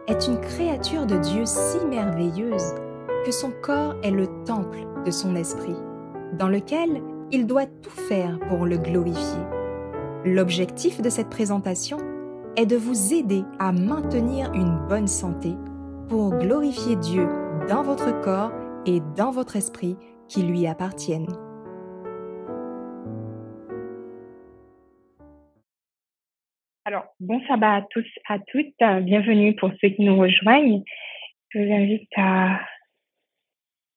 est une créature de Dieu si merveilleuse que son corps est le temple de son esprit, dans lequel il doit tout faire pour le glorifier. L'objectif de cette présentation est de vous aider à maintenir une bonne santé pour glorifier Dieu dans votre corps et dans votre esprit qui lui appartiennent. Alors, bon sabbat à tous, à toutes. Bienvenue pour ceux qui nous rejoignent. Je vous invite à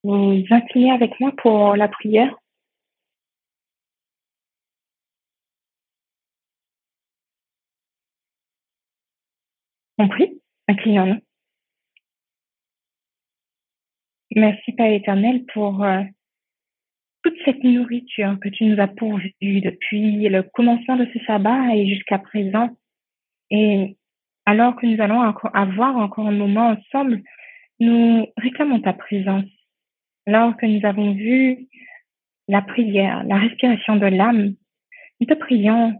vous incliner avec moi pour la prière. On prie, inclinons-nous. Merci, Père éternel, pour toute cette nourriture que tu nous as pourvue depuis le commencement de ce sabbat et jusqu'à présent. Et alors que nous allons avoir encore un moment ensemble, nous réclamons ta présence. Alors que nous avons vu la prière, la respiration de l'âme, nous te prions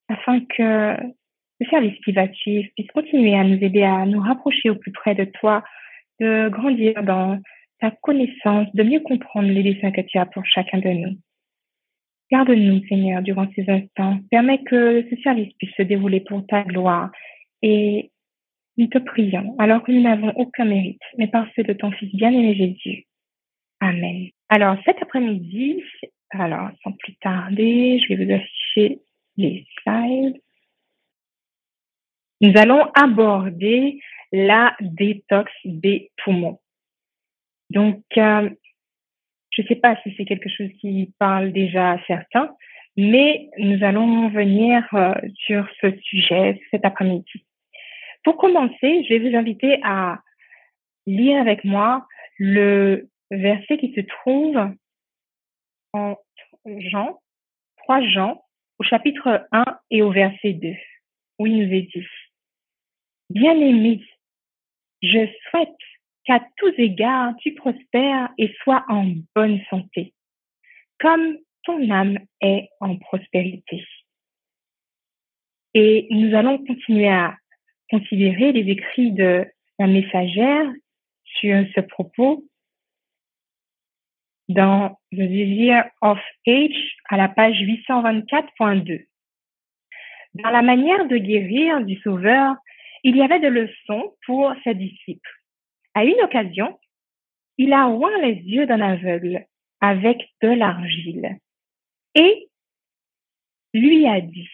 afin que le service qui va suivre puisse continuer à nous aider à nous rapprocher au plus près de toi, de grandir dans ta connaissance, de mieux comprendre les desseins que tu as pour chacun de nous. Garde-nous, Seigneur, durant ces instants. Permets que ce service puisse se dérouler pour ta gloire. Et nous te prions, alors que nous n'avons aucun mérite, mais par ceux de ton Fils bien-aimé Jésus. Amen. Alors, cet après-midi, sans plus tarder, je vais vous afficher les slides. Nous allons aborder la détox des poumons. Donc, je ne sais pas si c'est quelque chose qui parle déjà à certains, mais nous allons venir sur ce sujet cet après-midi. Pour commencer, je vais vous inviter à lire avec moi le verset qui se trouve en Jean, 3 Jean, au chapitre 1 et au verset 2, où il nous est dit: Bien-aimé, je souhaite qu'à tous égards tu prospères et sois en bonne santé, comme ton âme est en prospérité. Et nous allons continuer à considérer les écrits de la messagère sur ce propos dans The Desire of Age à la page 824.2. Dans la manière de guérir du Sauveur, il y avait des leçons pour ses disciples. À une occasion, il a oint les yeux d'un aveugle avec de l'argile et lui a dit: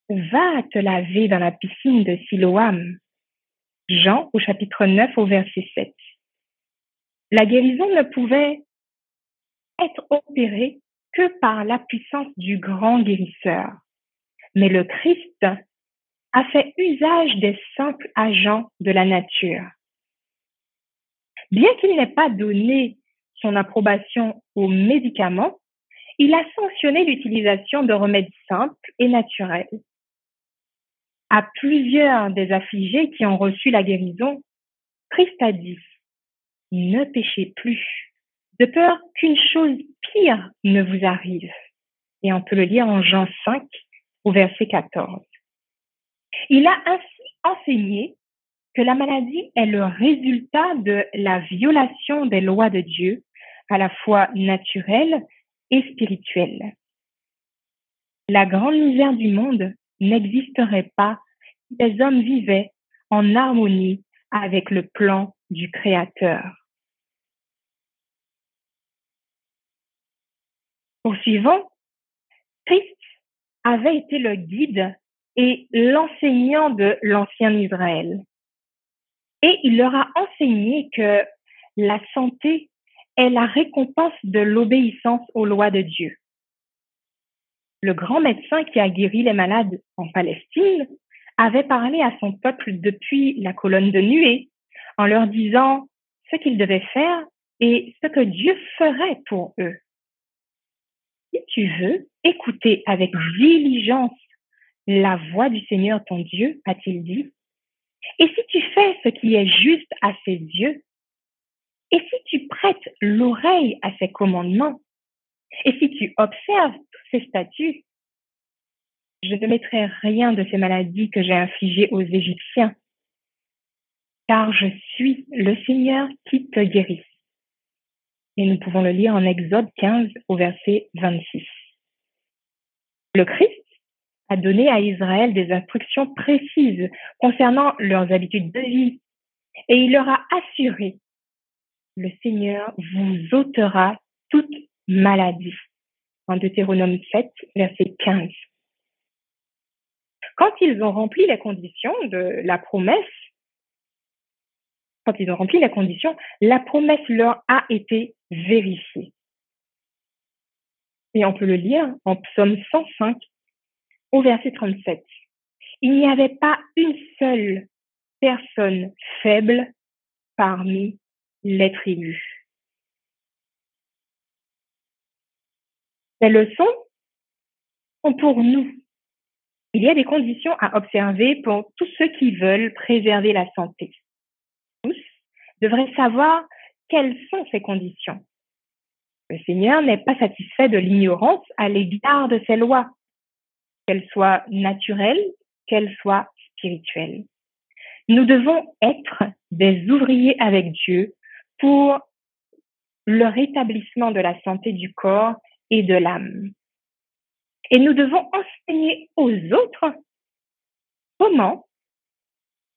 Va te laver dans la piscine de Siloam. Jean au chapitre 9 au verset 7. La guérison ne pouvait être opérée que par la puissance du grand guérisseur. Mais le Christ a fait usage des simples agents de la nature. Bien qu'il n'ait pas donné son approbation aux médicaments, il a sanctionné l'utilisation de remèdes simples et naturels. À plusieurs des affligés qui ont reçu la guérison, Christ a dit: Ne péchez plus, de peur qu'une chose pire ne vous arrive. Et on peut le lire en Jean 5, au verset 14. Il a ainsi enseigné que la maladie est le résultat de la violation des lois de Dieu, à la fois naturelles et spirituelles. La grande misère du monde n'existerait pas si les hommes vivaient en harmonie avec le plan du Créateur. Poursuivons, Christ avait été le guide et l'enseignant de l'ancien Israël. Et il leur a enseigné que la santé est la récompense de l'obéissance aux lois de Dieu. Le grand médecin qui a guéri les malades en Palestine avait parlé à son peuple depuis la colonne de nuée en leur disant ce qu'ils devaient faire et ce que Dieu ferait pour eux. Si tu veux écouter avec diligence la voix du Seigneur ton Dieu, a-t-il dit, et si tu fais ce qui est juste à ses yeux, et si tu prêtes l'oreille à ses commandements, et si tu observes tous ses statuts, je ne mettrai rien de ces maladies que j'ai infligées aux Égyptiens. car je suis le Seigneur qui te guérit. Et nous pouvons le lire en Exode 15 au verset 26. Le Christ a donné à Israël des instructions précises concernant leurs habitudes de vie et il leur a assuré, le Seigneur vous ôtera toute maladie. En Deutéronome 7, verset 15. Quand ils ont rempli les conditions de la promesse, la promesse leur a été vérifiée. Et on peut le lire en Psaume 105 au verset 37. Il n'y avait pas une seule personne faible parmi les tribus. Ces leçons sont pour nous. Il y a des conditions à observer pour tous ceux qui veulent préserver la santé. Tous devraient savoir quelles sont ces conditions. Le Seigneur n'est pas satisfait de l'ignorance à l'égard de ses lois, qu'elles soient naturelles, qu'elles soient spirituelles. Nous devons être des ouvriers avec Dieu pour le rétablissement de la santé du corps et de l'âme. Et nous devons enseigner aux autres comment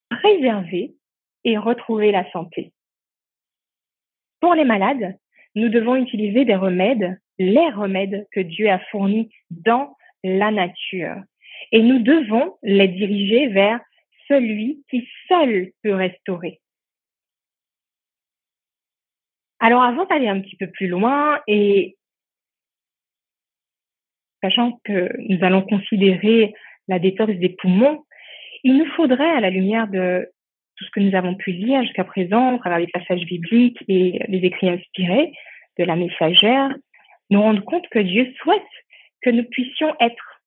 préserver et retrouver la santé. Pour les malades, nous devons utiliser des remèdes, les remèdes que Dieu a fournis dans la nature. Et nous devons les diriger vers celui qui seul peut restaurer. Alors avant d'aller un petit peu plus loin et sachant que nous allons considérer la détox des poumons, il nous faudrait, à la lumière de tout ce que nous avons pu lire jusqu'à présent, à travers les passages bibliques et les écrits inspirés de la messagère, nous rendre compte que Dieu souhaite que nous puissions être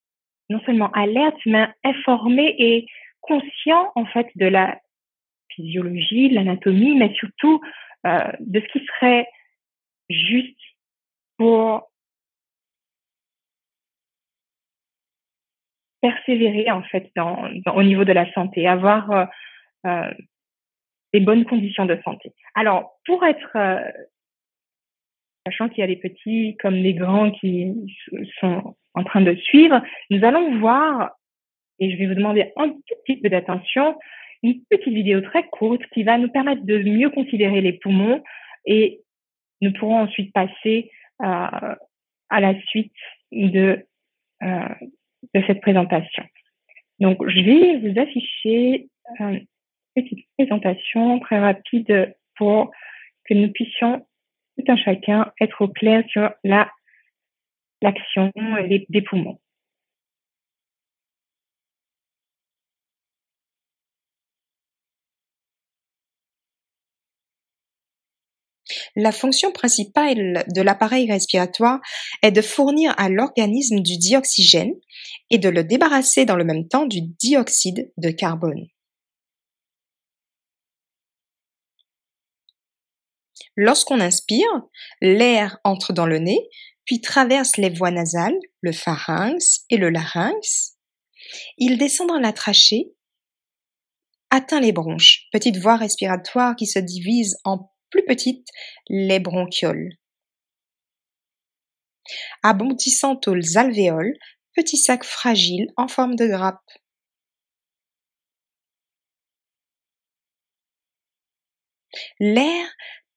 non seulement alertes, mais informés et conscients, en fait, de la physiologie, de l'anatomie, mais surtout de ce qui serait juste pour persévérer, en fait, au niveau de la santé, avoir des bonnes conditions de santé. Alors, pour être, sachant qu'il y a des petits comme des grands qui sont en train de suivre, nous allons voir, et je vais vous demander un tout petit peu d'attention, une petite vidéo très courte qui va nous permettre de mieux considérer les poumons et nous pourrons ensuite passer à la suite de cette présentation. Donc, je vais vous afficher une petite présentation très rapide pour que nous puissions tout un chacun être au clair sur l'action des poumons. La fonction principale de l'appareil respiratoire est de fournir à l'organisme du dioxygène et de le débarrasser dans le même temps du dioxyde de carbone. Lorsqu'on inspire, l'air entre dans le nez, puis traverse les voies nasales, le pharynx et le larynx. Il descend dans la trachée, atteint les bronches, petites voies respiratoires qui se divisent en plus petites, les bronchioles. Aboutissant aux alvéoles, petits sacs fragiles en forme de grappe. L'air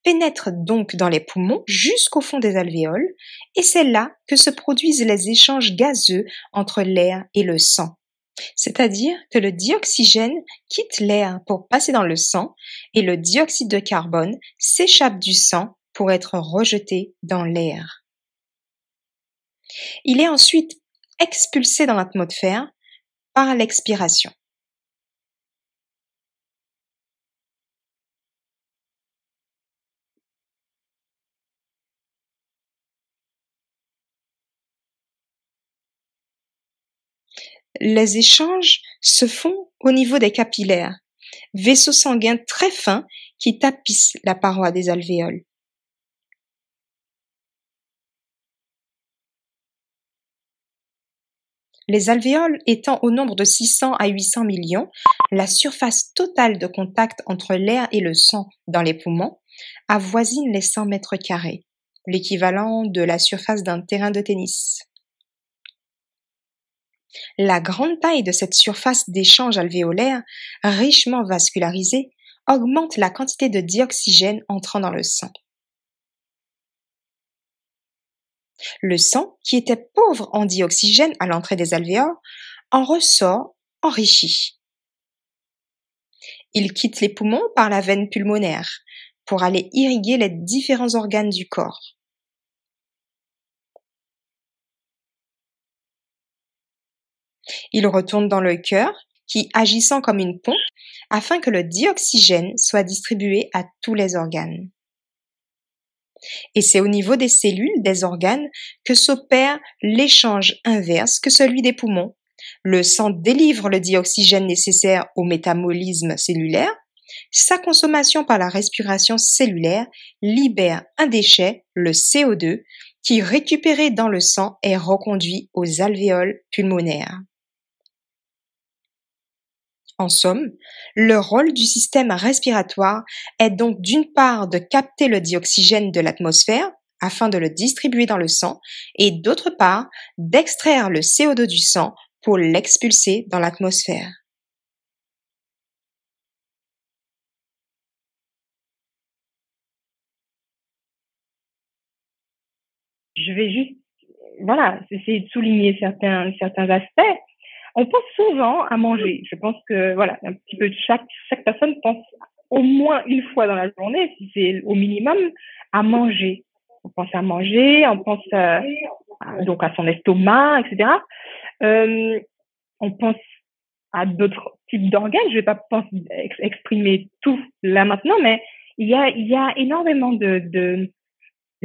pénètre donc dans les poumons jusqu'au fond des alvéoles et c'est là que se produisent les échanges gazeux entre l'air et le sang. C'est-à-dire que le dioxygène quitte l'air pour passer dans le sang et le dioxyde de carbone s'échappe du sang pour être rejeté dans l'air. Il est ensuite expulsé dans l'atmosphère par l'expiration. Les échanges se font au niveau des capillaires, vaisseaux sanguins très fins qui tapissent la paroi des alvéoles. Les alvéoles étant au nombre de 600 à 800 millions, la surface totale de contact entre l'air et le sang dans les poumons avoisine les 100 mètres carrés, l'équivalent de la surface d'un terrain de tennis. La grande taille de cette surface d'échange alvéolaire, richement vascularisée, augmente la quantité de dioxygène entrant dans le sang. Le sang, qui était pauvre en dioxygène à l'entrée des alvéoles, en ressort enrichi. Il quitte les poumons par la veine pulmonaire pour aller irriguer les différents organes du corps. Il retourne dans le cœur, qui agissant comme une pompe, afin que le dioxygène soit distribué à tous les organes. Et c'est au niveau des cellules, des organes, que s'opère l'échange inverse que celui des poumons. Le sang délivre le dioxygène nécessaire au métabolisme cellulaire. Sa consommation par la respiration cellulaire libère un déchet, le CO2, qui, récupéré dans le sang, est reconduit aux alvéoles pulmonaires. En somme, le rôle du système respiratoire est donc d'une part de capter le dioxygène de l'atmosphère afin de le distribuer dans le sang et d'autre part d'extraire le CO2 du sang pour l'expulser dans l'atmosphère. Je vais juste, voilà, essayer de souligner certains aspects. On pense souvent à manger. Je pense que, voilà, un petit peu chaque personne pense au moins une fois dans la journée, si c'est au minimum, à manger. On pense à manger, on pense donc à son estomac, etc. On pense à d'autres types d'organes. Je vais pas exprimer tout là maintenant, mais il y a énormément de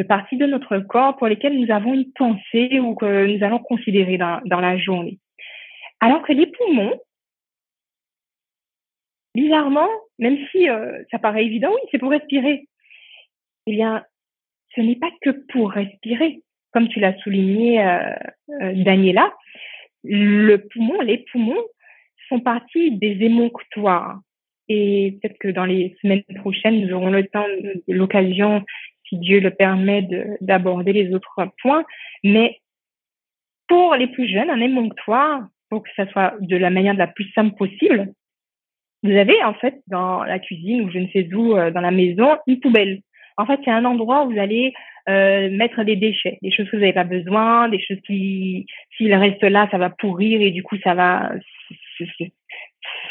parties de notre corps pour lesquelles nous avons une pensée ou que nous allons considérer dans la journée. Alors que les poumons, bizarrement, même si ça paraît évident, oui, c'est pour respirer. Eh bien, ce n'est pas que pour respirer. Comme tu l'as souligné, Daniela, les poumons font partie des émonctoires. Et peut-être que dans les semaines prochaines, nous aurons l'occasion, si Dieu le permet, d'aborder les autres points. Mais pour les plus jeunes, un émonctoire, pour que ça soit de la manière de la plus simple possible, vous avez en fait dans la cuisine ou je ne sais où, dans la maison, une poubelle. En fait, c'est un endroit où vous allez mettre des déchets, des choses que vous n'avez pas besoin, des choses qui, s'il reste là, ça va pourrir et du coup,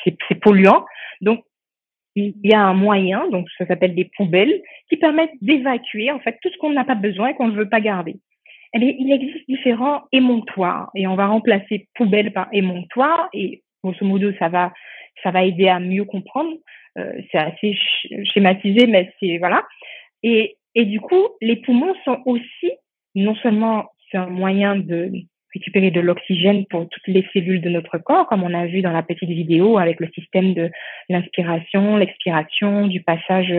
c'est polluant. Donc, il y a un moyen, donc ça s'appelle des poubelles, qui permettent d'évacuer en fait tout ce qu'on n'a pas besoin et qu'on ne veut pas garder. Eh bien, il existe différents émonctoires et on va remplacer poubelle par émonctoire et grosso modo, ça va aider à mieux comprendre. C'est assez schématisé, mais c'est voilà. Et du coup, les poumons sont aussi, non seulement c'est un moyen de récupérer de l'oxygène pour toutes les cellules de notre corps, comme on a vu dans la petite vidéo avec le système de l'inspiration, l'expiration, du passage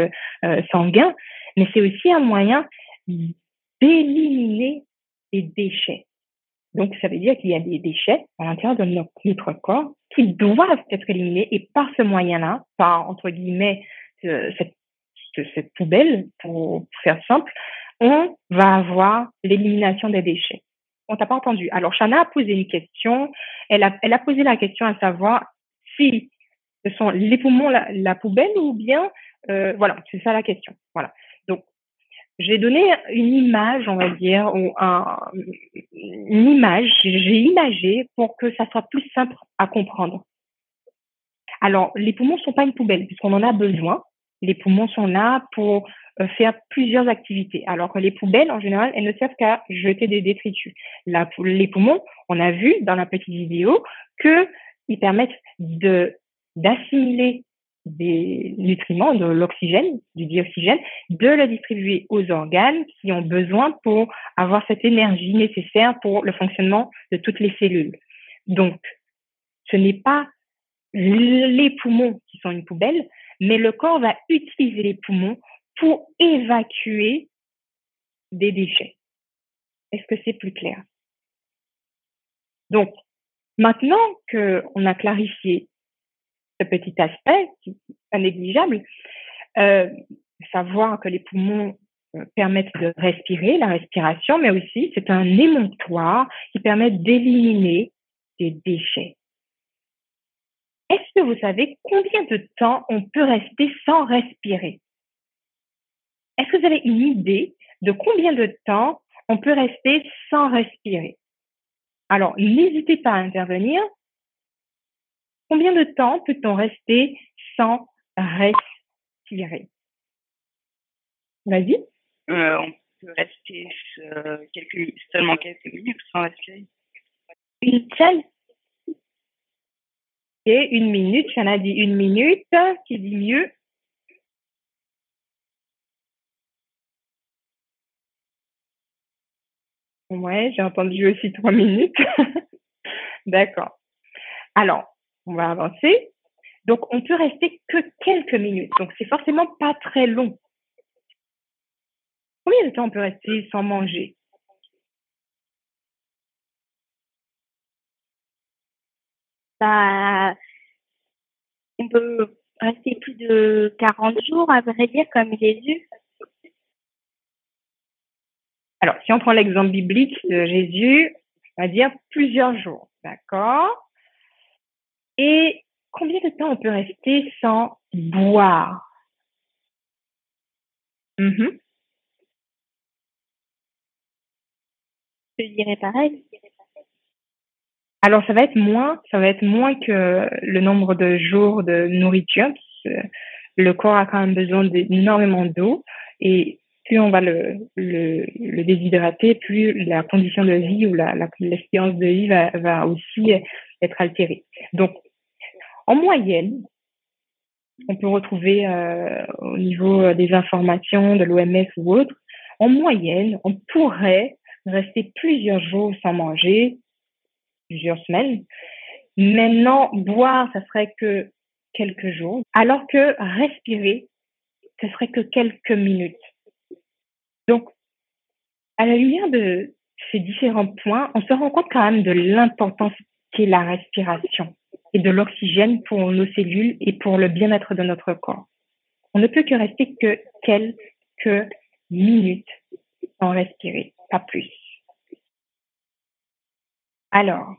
sanguin, mais c'est aussi un moyen d'éliminer les déchets. Donc, ça veut dire qu'il y a des déchets à l'intérieur de notre corps qui doivent être éliminés et par ce moyen-là, par, entre guillemets, cette poubelle, pour faire simple, on va avoir l'élimination des déchets. On t'a pas entendu. Alors, Shana a posé une question. Elle a posé la question à savoir si ce sont les poumons la poubelle ou bien, voilà, c'est ça la question. Voilà. Donc, j'ai donné une image, on va dire, ou une image, j'ai imagé pour que ça soit plus simple à comprendre. Alors, les poumons sont pas une poubelle, puisqu'on en a besoin. Les poumons sont là pour faire plusieurs activités, alors que les poubelles, en général, elles ne servent qu'à jeter des détritus. Les poumons, on a vu dans la petite vidéo qu'ils permettent d'assimiler des nutriments, de l'oxygène, du dioxygène, de le distribuer aux organes qui ont besoin pour avoir cette énergie nécessaire pour le fonctionnement de toutes les cellules. Donc, ce n'est pas les poumons qui sont une poubelle, mais le corps va utiliser les poumons pour évacuer des déchets. Est-ce que c'est plus clair? Donc, Maintenant qu'on a clarifié ce petit aspect qui n'est pas négligeable, savoir que les poumons permettent de respirer, la respiration, mais aussi c'est un émonctoire qui permet d'éliminer des déchets. Est-ce que vous savez combien de temps on peut rester sans respirer? Est-ce que vous avez une idée de combien de temps on peut rester sans respirer? Alors, n'hésitez pas à intervenir. Combien de temps peut-on rester sans respirer? Vas-y. On peut rester seulement quelques minutes sans respirer. Une seule? Et 1 minute, il y en a dit 1 minute, qui dit mieux? Ouais, j'ai entendu aussi 3 minutes. D'accord. Alors, on va avancer. Donc, on peut rester que quelques minutes. Donc, c'est forcément pas très long. Combien de temps on peut rester sans manger? On peut rester plus de 40 jours, à vrai dire, comme Jésus. Alors, si on prend l'exemple biblique de Jésus, on va dire plusieurs jours. D'accord? Et combien de temps on peut rester sans boire? Je dirais pareil. Alors, ça va être moins que le nombre de jours de nourriture. Le corps a quand même besoin d'énormément d'eau et plus on va le déshydrater, plus la condition de vie ou l'espérance de vie va aussi être altérée. Donc, en moyenne, on peut retrouver au niveau des informations de l'OMS ou autre, en moyenne, on pourrait rester plusieurs jours sans manger, plusieurs semaines. Maintenant, boire, ça serait que quelques jours, alors que respirer, ce serait que quelques minutes. Donc, à la lumière de ces différents points, on se rend compte quand même de l'importance qu'est la respiration et de l'oxygène pour nos cellules et pour le bien-être de notre corps. On ne peut que rester que quelques minutes sans respirer, pas plus. Alors,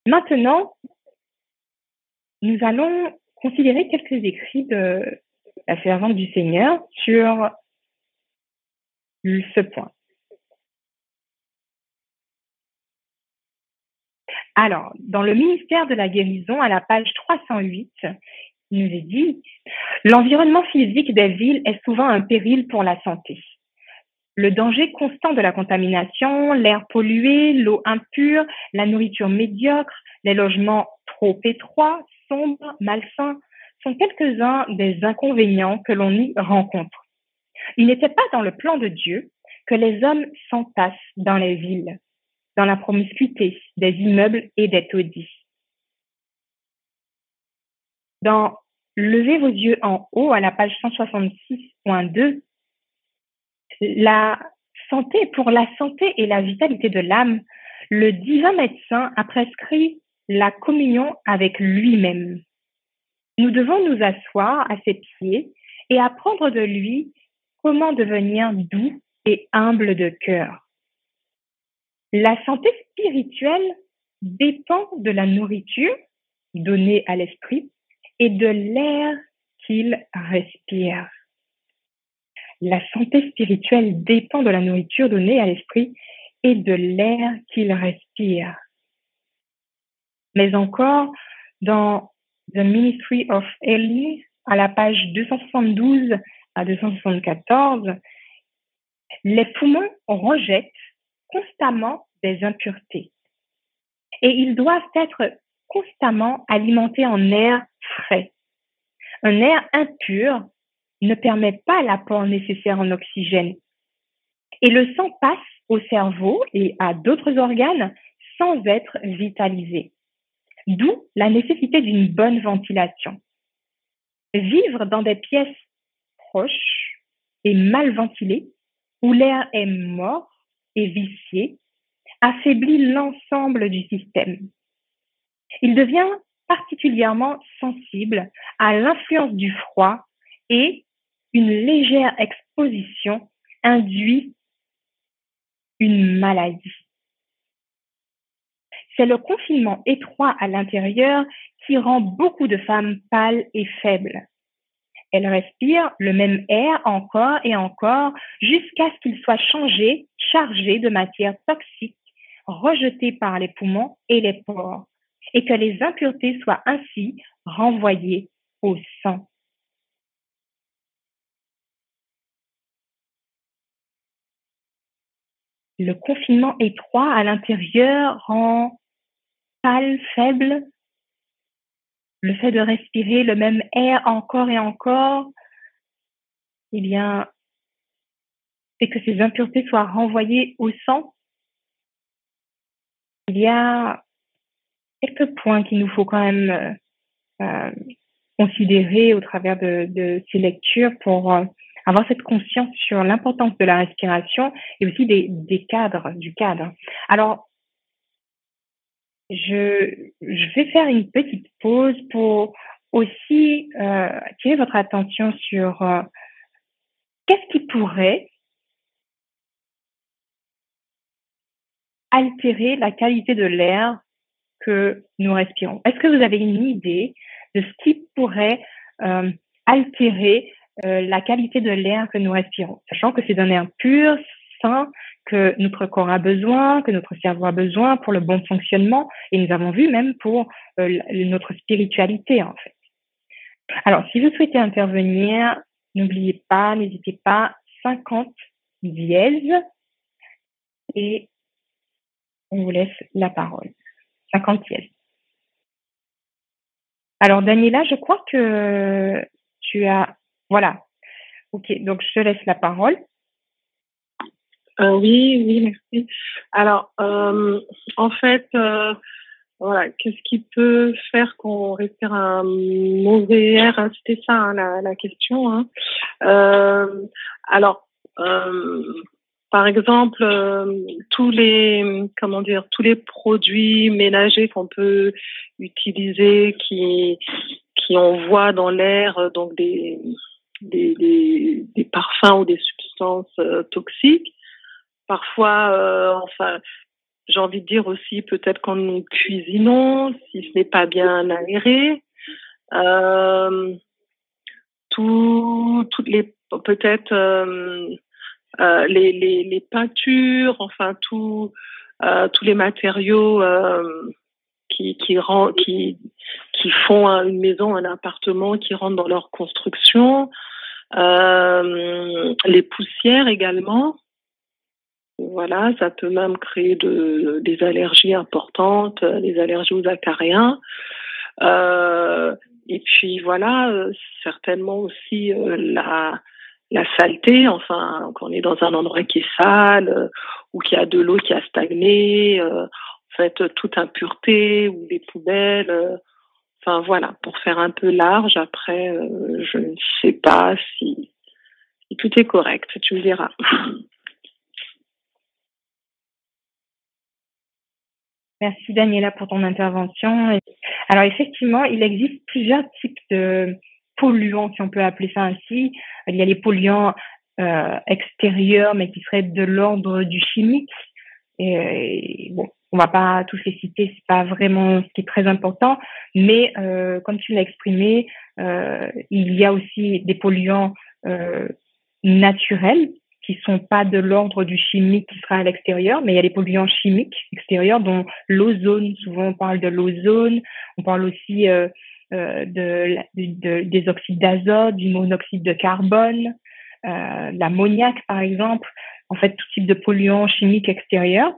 maintenant, nous allons considérer quelques écrits de la servante du Seigneur sur ce point. Alors, dans le ministère de la guérison, à la page 308, il nous est dit « L'environnement physique des villes est souvent un péril pour la santé. Le danger constant de la contamination, l'air pollué, l'eau impure, la nourriture médiocre, les logements trop étroits, sombres, malsains sont quelques-uns des inconvénients que l'on y rencontre. Il n'était pas dans le plan de Dieu que les hommes s'entassent dans les villes, dans la promiscuité des immeubles et des taudis. Dans Levez vos yeux en haut, à la page 166.2, pour la santé et la vitalité de l'âme, le divin médecin a prescrit la communion avec lui-même. Nous devons nous asseoir à ses pieds et apprendre de lui comment devenir doux et humble de cœur. La santé spirituelle dépend de la nourriture donnée à l'esprit et de l'air qu'il respire. La santé spirituelle dépend de la nourriture donnée à l'esprit et de l'air qu'il respire. Mais encore, dans The Ministry of Healing, à la page 272 à 274, les poumons rejettent constamment des impuretés et ils doivent être constamment alimentés en air frais. Un air impur ne permet pas l'apport nécessaire en oxygène et le sang passe au cerveau et à d'autres organes sans être vitalisé. D'où la nécessité d'une bonne ventilation. Vivre dans des pièces proches et mal ventilées, où l'air est mort et vicié, affaiblit l'ensemble du système. Il devient particulièrement sensible à l'influence du froid et une légère exposition induit une maladie. C'est le confinement étroit à l'intérieur qui rend beaucoup de femmes pâles et faibles. Elles respirent le même air encore et encore jusqu'à ce qu'il soit chargé de matières toxiques rejetées par les poumons et les pores, et que les impuretés soient ainsi renvoyées au sang. Le confinement étroit à l'intérieur rend pâle, faible. Le fait de respirer le même air encore et encore, eh bien, c'est que ces impuretés soient renvoyées au sang. Il y a quelques points qu'il nous faut quand même considérer au travers de ces lectures pour avoir cette conscience sur l'importance de la respiration et aussi du cadre. Alors, je vais faire une petite pause pour aussi attirer votre attention sur qu'est-ce qui pourrait altérer la qualité de l'air que nous respirons. Est-ce que vous avez une idée de ce qui pourrait altérer la qualité de l'air que nous respirons, sachant que c'est d'un air pur, sain, que notre corps a besoin, que notre cerveau a besoin pour le bon fonctionnement, et nous avons vu même pour notre spiritualité, en fait. Alors, si vous souhaitez intervenir, n'hésitez pas, 50 dièse, et on vous laisse la parole. 50 dièse. Alors, Daniela, je crois que tu as... Voilà. Ok, donc je te laisse la parole. Oui, merci. Alors, en fait, voilà, qu'est-ce qui peut faire qu'on respire un mauvais air, hein, c'était ça, hein, la question. Hein. Alors, par exemple, tous les produits ménagers qu'on peut utiliser, qui envoient dans l'air donc des parfums ou des substances toxiques. Parfois, j'ai envie de dire aussi peut-être quand nous cuisinons, si ce n'est pas bien aéré, toutes les peut-être les peintures, enfin tous les matériaux qui font une maison, un appartement, qui rentrent dans leur construction, les poussières également. Voilà, ça peut même créer des allergies importantes, des allergies aux acariens. Et puis voilà, certainement aussi la saleté, enfin, quand on est dans un endroit qui est sale, ou qu'il y a de l'eau qui a stagné, en fait, toute impureté, ou des poubelles, enfin voilà, pour faire un peu large. Après, je ne sais pas si tout est correct, tu me diras. Merci Daniela pour ton intervention. Alors effectivement, il existe plusieurs types de polluants, si on peut appeler ça ainsi. Il y a les polluants extérieurs, mais qui seraient de l'ordre du chimique. Et bon, on va pas tous les citer, c'est pas vraiment ce qui est très important. Mais comme tu l'as exprimé, il y a aussi des polluants naturels, qui sont pas de l'ordre du chimique qui sera à l'extérieur, mais il y a les polluants chimiques extérieurs, dont l'ozone. Souvent, on parle de l'ozone. On parle aussi des oxydes d'azote, du monoxyde de carbone, l'ammoniac, par exemple. En fait, tout type de polluants chimiques extérieurs.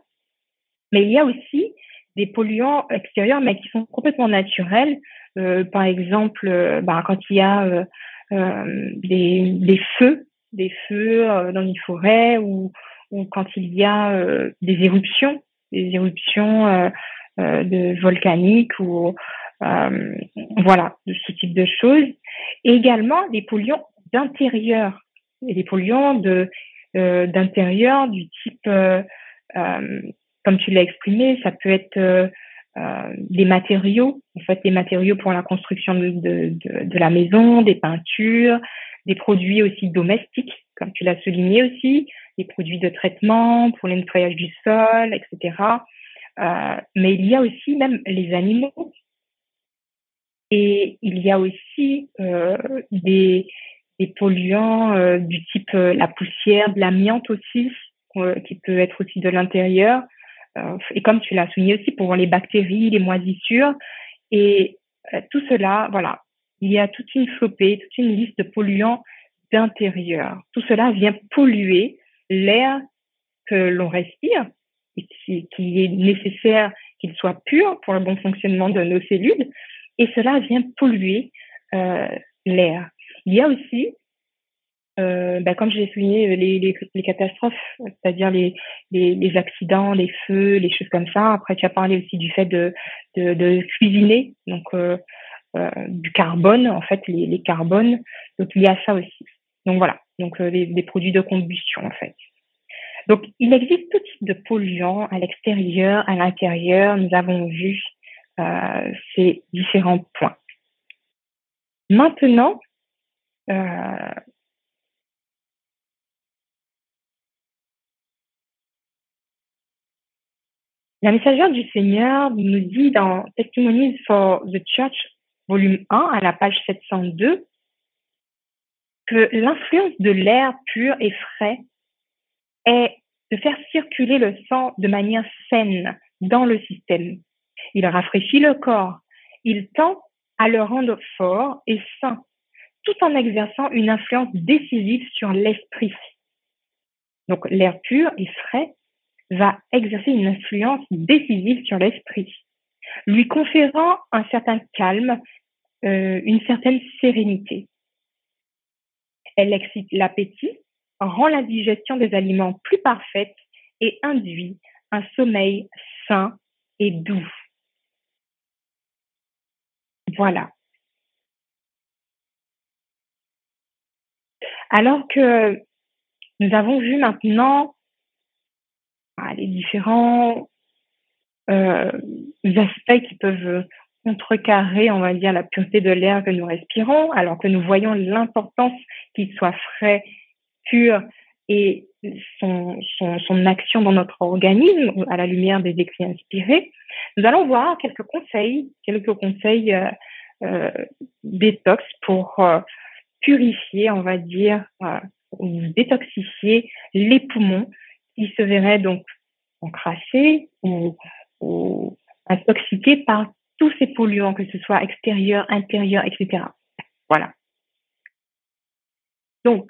Mais il y a aussi des polluants extérieurs, mais qui sont complètement naturels. Par exemple, quand il y a des feux dans une forêt, ou quand il y a des éruptions de volcaniques, ou voilà, de ce type de choses. Et également des polluants d'intérieur, et des polluants d'intérieur du type comme tu l'as exprimé, ça peut être des matériaux, en fait, des matériaux pour la construction de la maison, des peintures, des produits aussi domestiques, comme tu l'as souligné aussi, des produits de traitement pour le nettoyage du sol, etc. Mais il y a aussi même les animaux et il y a aussi des polluants du type la poussière, de l'amiante aussi, qui peut être aussi de l'intérieur. Et comme tu l'as souligné aussi, pour les bactéries, les moisissures. Et tout cela, voilà, il y a toute une flopée, toute une liste de polluants d'intérieur. Tout cela vient polluer l'air que l'on respire, et qui est nécessaire qu'il soit pur pour le bon fonctionnement de nos cellules, et cela vient polluer l'air. Il y a aussi, comme je l'ai souligné, les catastrophes, c'est-à-dire les accidents, les feux, les choses comme ça. Après, tu as parlé aussi du fait de cuisiner, donc du carbone, en fait, les carbones. Donc, il y a ça aussi. Donc, voilà, donc les produits de combustion, en fait. Donc, il existe tout type de polluants à l'extérieur, à l'intérieur. Nous avons vu ces différents points. Maintenant, la messagère du Seigneur nous dit dans Testimonies for the Church, volume 1, à la page 702, que l'influence de l'air pur et frais est de faire circuler le sang de manière saine dans le système. Il rafraîchit le corps. Il tend à le rendre fort et sain, tout en exerçant une influence décisive sur l'esprit. Donc, l'air pur et frais va exercer une influence décisive sur l'esprit, lui conférant un certain calme, une certaine sérénité. Elle excite l'appétit, rend la digestion des aliments plus parfaite et induit un sommeil sain et doux. Voilà. Alors que nous avons vu maintenant les différents aspects qui peuvent contrecarrer, on va dire, la pureté de l'air que nous respirons, alors que nous voyons l'importance qu'il soit frais, pur et son action dans notre organisme à la lumière des écrits inspirés. Nous allons voir quelques conseils détox pour purifier, on va dire, ou détoxifier les poumons qui se verraient donc encrassés ou intoxiqués par tous ces polluants, que ce soit extérieur, intérieur, etc. Voilà. Donc,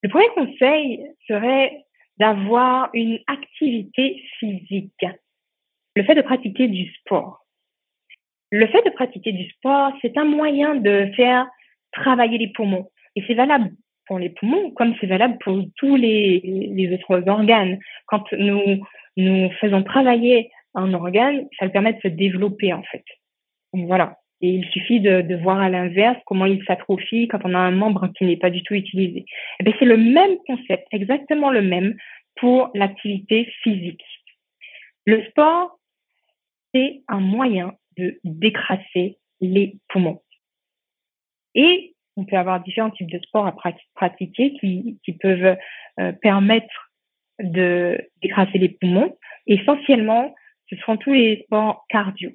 le premier conseil serait d'avoir une activité physique. Le fait de pratiquer du sport. Le fait de pratiquer du sport, c'est un moyen de faire travailler les poumons. Et c'est valable pour les poumons comme c'est valable pour tous les autres organes. Quand nous faisons travailler un organe, ça le permet de se développer, en fait. Donc, voilà. Et il suffit de voir à l'inverse comment il s'atrophie quand on a un membre qui n'est pas du tout utilisé. Et bien, c'est le même concept, exactement le même pour l'activité physique. Le sport, c'est un moyen de décrasser les poumons. Et on peut avoir différents types de sports à pratiquer qui peuvent permettre de décrasser les poumons. Essentiellement, ce seront tous les sports cardio.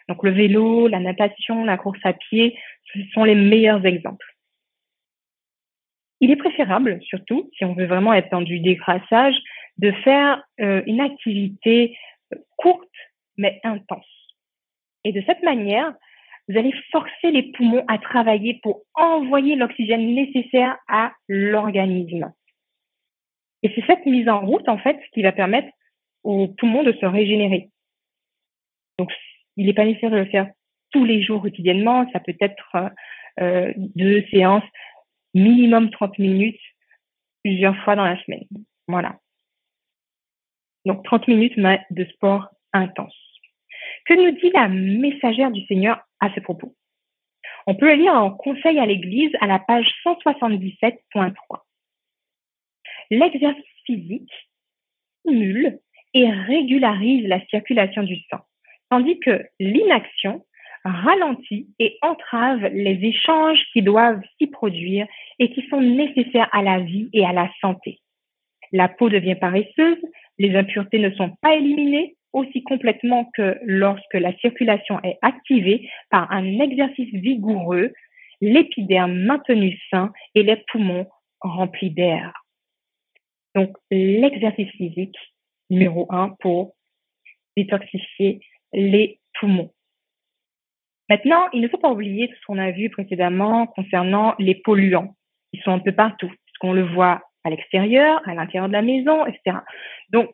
Donc, le vélo, la natation, la course à pied, ce sont les meilleurs exemples. Il est préférable, surtout, si on veut vraiment être dans du décrassage, de faire une activité courte mais intense. Et de cette manière, vous allez forcer les poumons à travailler pour envoyer l'oxygène nécessaire à l'organisme. Et c'est cette mise en route, en fait, qui va permettre aux poumons de se régénérer. Donc, il n'est pas nécessaire de le faire tous les jours quotidiennement. Ça peut être 2 séances, minimum 30 minutes, plusieurs fois dans la semaine. Voilà. Donc, 30 minutes de sport intense. Que nous dit la messagère du Seigneur à ce propos? On peut le lire en Conseil à l'Église à la page 177.3. L'exercice physique stimule et régularise la circulation du sang, tandis que l'inaction ralentit et entrave les échanges qui doivent s'y produire et qui sont nécessaires à la vie et à la santé. La peau devient paresseuse, les impuretés ne sont pas éliminées aussi complètement que lorsque la circulation est activée par un exercice vigoureux, l'épiderme maintenu sain et les poumons remplis d'air. Donc, l'exercice physique, numéro 1 pour détoxifier les poumons. Maintenant, il ne faut pas oublier tout ce qu'on a vu précédemment concernant les polluants. Ils sont un peu partout, puisqu'on le voit à l'extérieur, à l'intérieur de la maison, etc. Donc,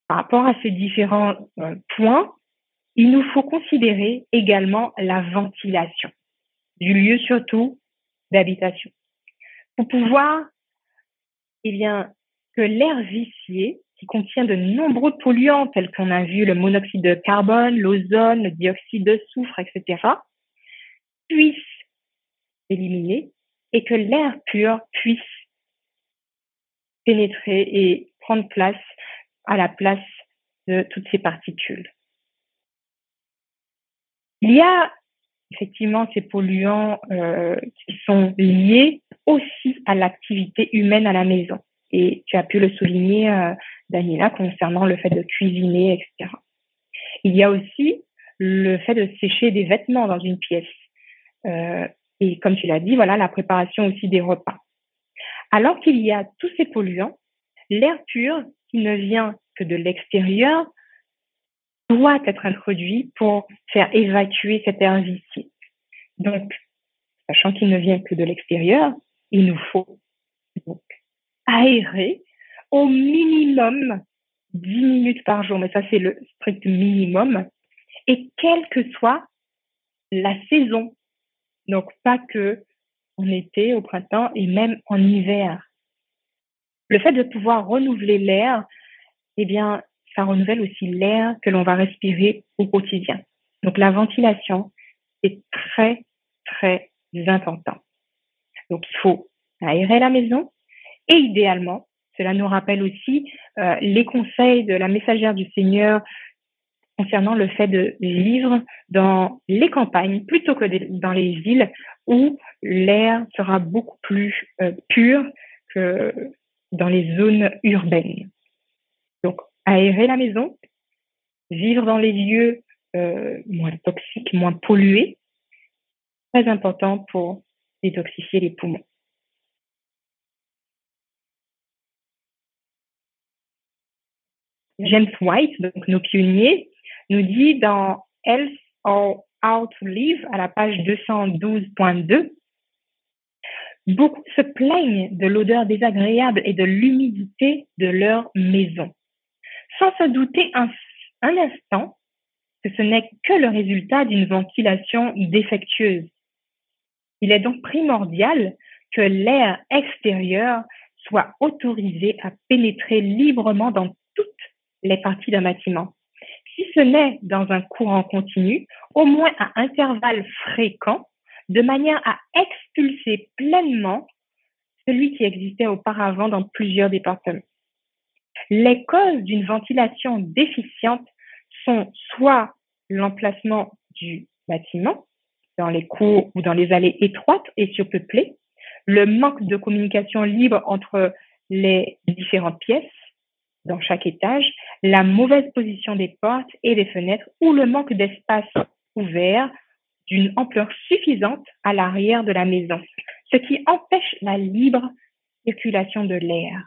par rapport à ces différents points, il nous faut considérer également la ventilation du lieu surtout d'habitation. Pour pouvoir, que l'air vicié, qui contient de nombreux polluants tels qu'on a vu le monoxyde de carbone, l'ozone, le dioxyde de soufre, etc., puisse éliminer et que l'air pur puisse pénétrer et prendre place à la place de toutes ces particules. Il y a effectivement ces polluants qui sont liés aussi à l'activité humaine à la maison. Et tu as pu le souligner, Daniela, concernant le fait de cuisiner, etc. Il y a aussi le fait de sécher des vêtements dans une pièce. Et comme tu l'as dit, voilà, la préparation aussi des repas. Alors qu'il y a tous ces polluants, l'air pur, qui ne vient que de l'extérieur, doit être introduit pour faire évacuer cet air vicié. Donc, sachant qu'il ne vient que de l'extérieur, il nous faut donc aérer au minimum 10 minutes par jour, mais ça c'est le strict minimum, et quelle que soit la saison. Donc, pas que en été, au printemps et même en hiver. Le fait de pouvoir renouveler l'air, ça renouvelle aussi l'air que l'on va respirer au quotidien. Donc, la ventilation est très, très important. Donc, il faut aérer la maison et idéalement, cela nous rappelle aussi les conseils de la messagère du Seigneur concernant le fait de vivre dans les campagnes plutôt que dans les villes où l'air sera beaucoup plus pur que dans les zones urbaines. Donc, aérer la maison, vivre dans les lieux moins toxiques, moins pollués, très important pour détoxifier les poumons. James White, donc nos pionniers, nous dit dans Health or How to Live, à la page 212.2, beaucoup se plaignent de l'odeur désagréable et de l'humidité de leur maison, sans se douter un instant que ce n'est que le résultat d'une ventilation défectueuse. Il est donc primordial que l'air extérieur soit autorisé à pénétrer librement dans toutes les parties d'un bâtiment. Si ce n'est dans un courant continu, au moins à intervalles fréquents, de manière à expulser pleinement celui qui existait auparavant dans plusieurs départements. Les causes d'une ventilation déficiente sont soit l'emplacement du bâtiment, dans les cours ou dans les allées étroites et surpeuplées, le manque de communication libre entre les différentes pièces dans chaque étage, la mauvaise position des portes et des fenêtres ou le manque d'espace ouvert d'une ampleur suffisante à l'arrière de la maison, ce qui empêche la libre circulation de l'air.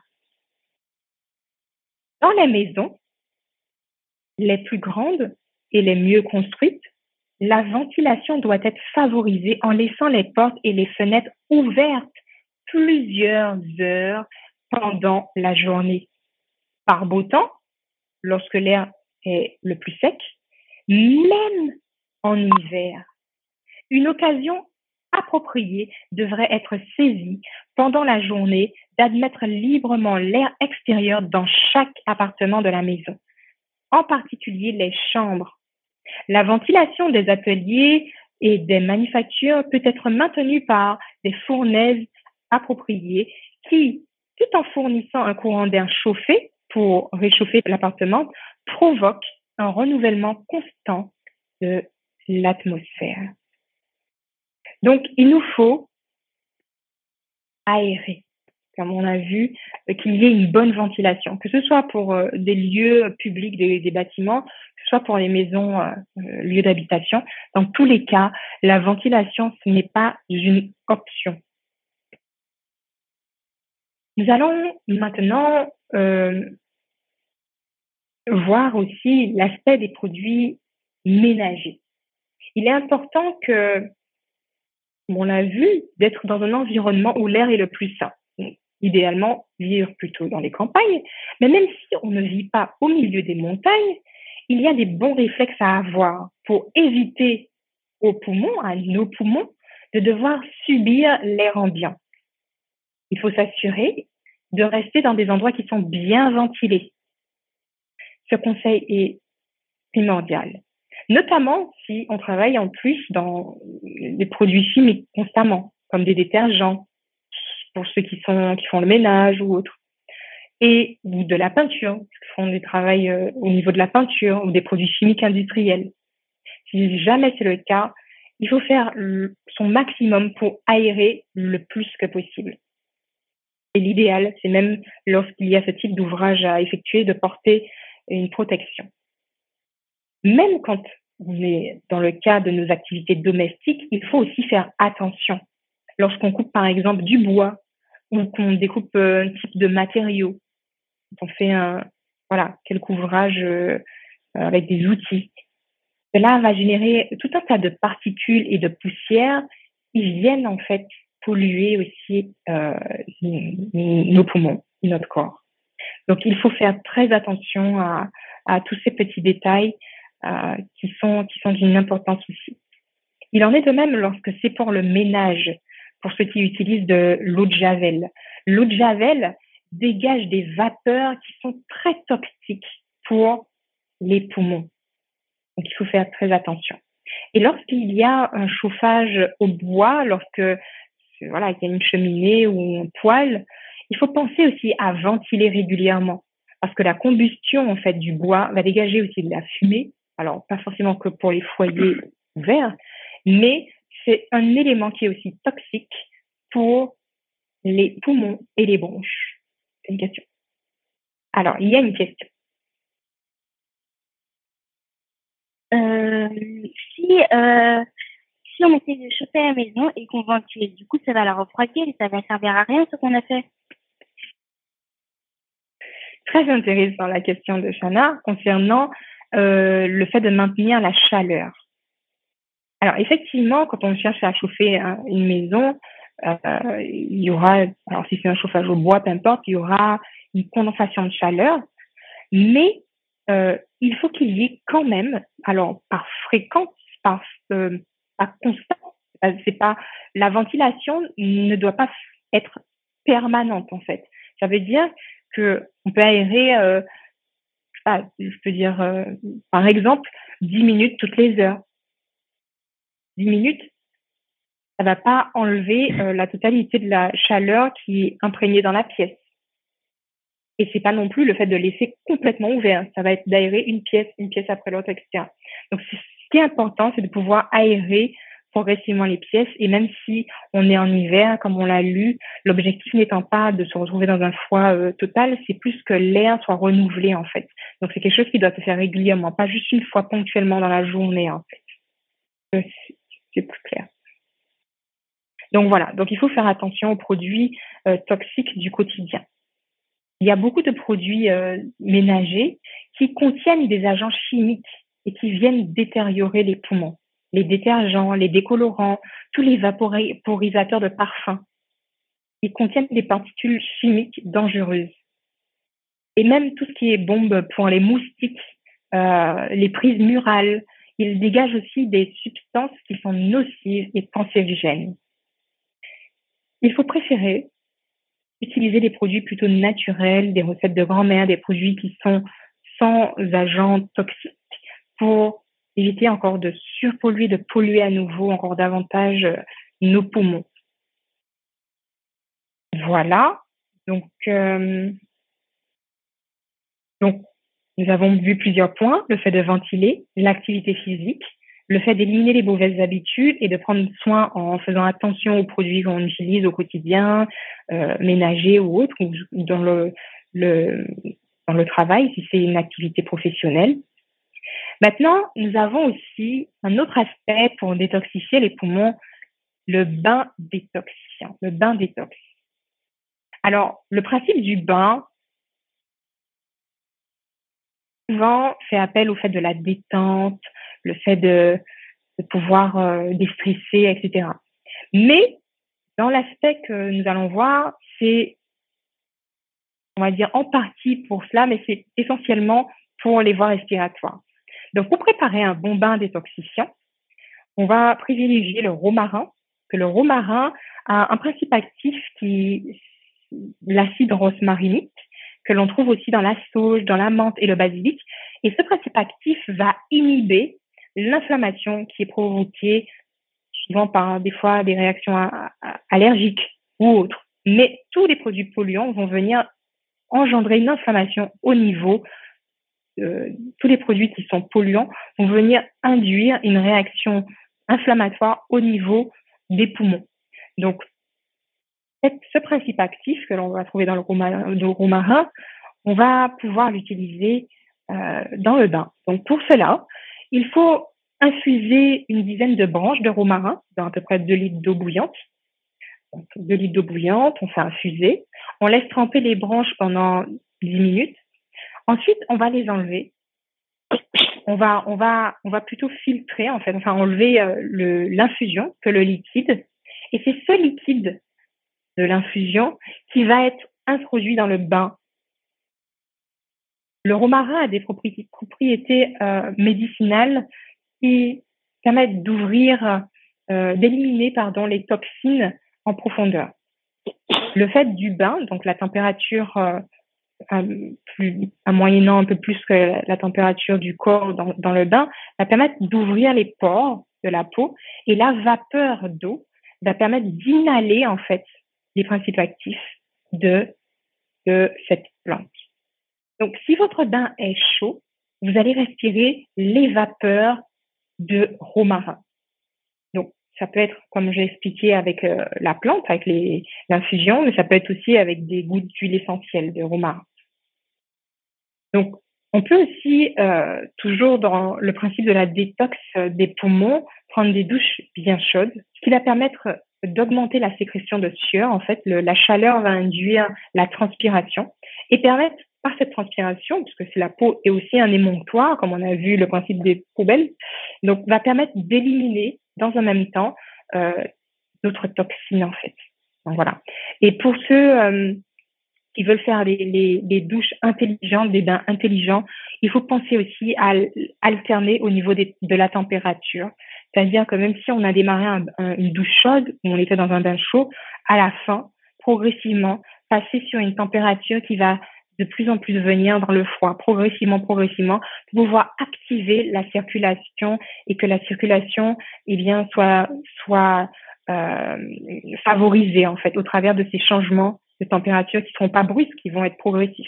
Dans les maisons, les plus grandes et les mieux construites, la ventilation doit être favorisée en laissant les portes et les fenêtres ouvertes plusieurs heures pendant la journée. Par beau temps, lorsque l'air est le plus sec, même en hiver, une occasion appropriée devrait être saisie pendant la journée d'admettre librement l'air extérieur dans chaque appartement de la maison, en particulier les chambres. La ventilation des ateliers et des manufactures peut être maintenue par des fournaises appropriées qui, tout en fournissant un courant d'air chauffé pour réchauffer l'appartement provoquent un renouvellement constant de l'atmosphère. Donc, il nous faut aérer, comme on a vu, qu'il y ait une bonne ventilation, que ce soit pour des lieux publics, des bâtiments, que ce soit pour les maisons, lieux d'habitation. Dans tous les cas, la ventilation, ce n'est pas une option. Nous allons maintenant voir aussi l'aspect des produits ménagers. Il est important que, comme on l'a vu, d'être dans un environnement où l'air est le plus sain. Idéalement, vivre plutôt dans les campagnes, mais même si on ne vit pas au milieu des montagnes, il y a des bons réflexes à avoir pour éviter aux poumons, à nos poumons, de devoir subir l'air ambiant. Il faut s'assurer de rester dans des endroits qui sont bien ventilés. Ce conseil est primordial, notamment si on travaille en plus dans des produits chimiques constamment, comme des détergents, pour ceux qui font le ménage ou autre, ou de la peinture, qui font des travaux au niveau de la peinture ou des produits chimiques industriels. Si jamais c'est le cas, il faut faire son maximum pour aérer le plus que possible. Et l'idéal, c'est même lorsqu'il y a ce type d'ouvrage à effectuer, de porter une protection. Même quand on est dans le cas de nos activités domestiques, il faut aussi faire attention. Lorsqu'on coupe par exemple du bois ou qu'on découpe un type de matériau, on fait quelques ouvrages avec des outils. Cela va générer tout un tas de particules et de poussières qui viennent en fait polluer aussi nos poumons, notre corps. Donc il faut faire très attention à tous ces petits détails qui sont d'une importance aussi. Il en est de même lorsque c'est pour le ménage, pour ceux qui utilisent de l'eau de javel. L'eau de javel dégage des vapeurs qui sont très toxiques pour les poumons. Donc, il faut faire très attention. Et lorsqu'il y a un chauffage au bois, il y a une cheminée ou un poêle, il faut penser aussi à ventiler régulièrement parce que la combustion, en fait, du bois va dégager aussi de la fumée. Alors, pas forcément que pour les foyers ouverts, mais c'est un élément qui est aussi toxique pour les poumons et les bronches. C'est une question. Alors, il y a une question. Si on essaie de chauffer la maison et qu'on ventile, du coup, ça va la refroidir et ça va servir à rien ce qu'on a fait. Très intéressant la question de Shana concernant le fait de maintenir la chaleur. Alors, effectivement, quand on cherche à chauffer une maison, il y aura, alors si c'est un chauffage au bois, peu importe, il y aura une condensation de chaleur, mais il faut qu'il y ait quand même, alors par fréquence, par constance, c'est pas, la ventilation ne doit pas être permanente en fait. Ça veut dire que on peut aérer, je peux dire, par exemple, 10 minutes toutes les heures. 10 minutes, ça va pas enlever la totalité de la chaleur qui est imprégnée dans la pièce. Et c'est pas non plus le fait de laisser complètement ouvert. Ça va être d'aérer une pièce après l'autre, etc. Donc, ce qui est important, c'est de pouvoir aérer progressivement les pièces. Et même si on est en hiver, comme on l'a lu, l'objectif n'étant pas de se retrouver dans un froid total, c'est plus que l'air soit renouvelé, en fait. Donc, c'est quelque chose qui doit se faire régulièrement, pas juste une fois ponctuellement dans la journée, en fait. C'est plus clair. Donc voilà, donc il faut faire attention aux produits toxiques du quotidien. Il y a beaucoup de produits ménagers qui contiennent des agents chimiques et qui viennent détériorer les poumons. Les détergents, les décolorants, tous les vaporisateurs de parfums. Ils contiennent des particules chimiques dangereuses. Et même tout ce qui est bombe pour les moustiques, les prises murales, ils dégagent aussi des substances qui sont nocives et cancérigènes. Il faut préférer utiliser des produits plutôt naturels, des recettes de grand-mère, des produits qui sont sans agents toxiques pour éviter encore de surpolluer, de polluer à nouveau encore davantage nos poumons. Voilà. Donc, Donc, nous avons vu plusieurs points, le fait de ventiler, l'activité physique, le fait d'éliminer les mauvaises habitudes et de prendre soin en faisant attention aux produits qu'on utilise au quotidien, ménagers ou autres, ou dans le travail, si c'est une activité professionnelle. Maintenant, nous avons aussi un autre aspect pour détoxifier les poumons, le bain détoxifiant, le bain détox. Alors, le principe du bain, souvent, fait appel au fait de la détente, le fait de pouvoir déstresser, etc. Mais, dans l'aspect que nous allons voir, c'est, on va dire, en partie pour cela, mais c'est essentiellement pour les voies respiratoires. Donc, pour préparer un bon bain détoxifiant, on va privilégier le romarin, que le romarin a un principe actif qui l'acide rosmarinique, que l'on trouve aussi dans la sauge, dans la menthe et le basilic. Et ce principe actif va inhiber l'inflammation qui est provoquée souvent par des fois des réactions allergiques ou autres. Mais tous les produits polluants vont venir engendrer une inflammation au niveau tous les produits qui sont polluants vont venir induire une réaction inflammatoire au niveau des poumons. Donc, ce principe actif que l'on va trouver dans le romarin, on va pouvoir l'utiliser dans le bain. Donc, pour cela, il faut infuser une dizaine de branches de romarin dans à peu près 2 litres d'eau bouillante. Donc, 2 litres d'eau bouillante, on fait infuser. On laisse tremper les branches pendant 10 minutes. Ensuite, on va les enlever. On va plutôt filtrer, en fait, enfin enlever l'infusion que le liquide. Et c'est ce liquide de l'infusion qui va être introduit dans le bain. Le romarin a des propriétés médicinales qui permettent d'éliminer les toxines en profondeur. Le fait du bain, donc la température moyennant un peu plus que la température du corps dans le bain, va permettre d'ouvrir les pores de la peau et la vapeur d'eau va permettre d'inhaler en fait les principes actifs de cette plante. Donc, si votre bain est chaud, vous allez respirer les vapeurs de romarin. Donc, ça peut être, comme j'ai expliqué, avec la plante, avec l'infusion, mais ça peut être aussi avec des gouttes d'huile essentielle de romarin. Donc, on peut aussi, toujours dans le principe de la détox des poumons, prendre des douches bien chaudes, ce qui va permettre d'augmenter la sécrétion de sueur. En fait, la chaleur va induire la transpiration et permettre, par cette transpiration, puisque la peau est aussi un émonctoire, comme on a vu le principe des poubelles, donc va permettre d'éliminer dans un même temps d'autres toxines, en fait. Donc, voilà. Et pour ceux qui veulent faire des douches intelligentes, des bains intelligents, il faut penser aussi à alterner au niveau de la température. C'est-à-dire que même si on a démarré une douche chaude, ou on était dans un bain chaud, à la fin, progressivement, passer sur une température qui va de plus en plus venir dans le froid, progressivement, pour pouvoir activer la circulation et que la circulation, soit favorisée, en fait, au travers de ces changements de température qui ne seront pas brusques, qui vont être progressifs.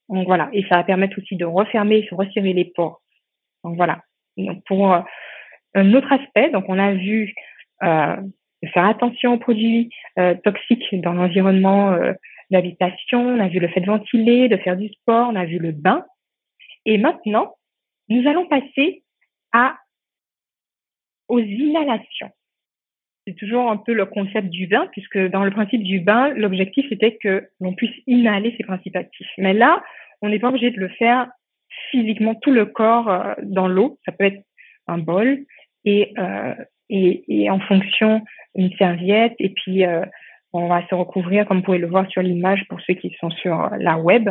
Donc voilà, et ça va permettre aussi de refermer, de resserrer les pores. Donc voilà. Donc pour un autre aspect, donc on a vu de faire attention aux produits toxiques dans l'environnement d'habitation, on a vu le fait de ventiler, de faire du sport, on a vu le bain. Et maintenant, nous allons passer aux inhalations. C'est toujours un peu le concept du bain, puisque dans le principe du bain, l'objectif était que l'on puisse inhaler ces principes actifs. Mais là, on n'est pas obligé de le faire physiquement, tout le corps dans l'eau. Ça peut être un bol et en fonction, une serviette. Et puis, on va se recouvrir, comme vous pouvez le voir sur l'image pour ceux qui sont sur la web,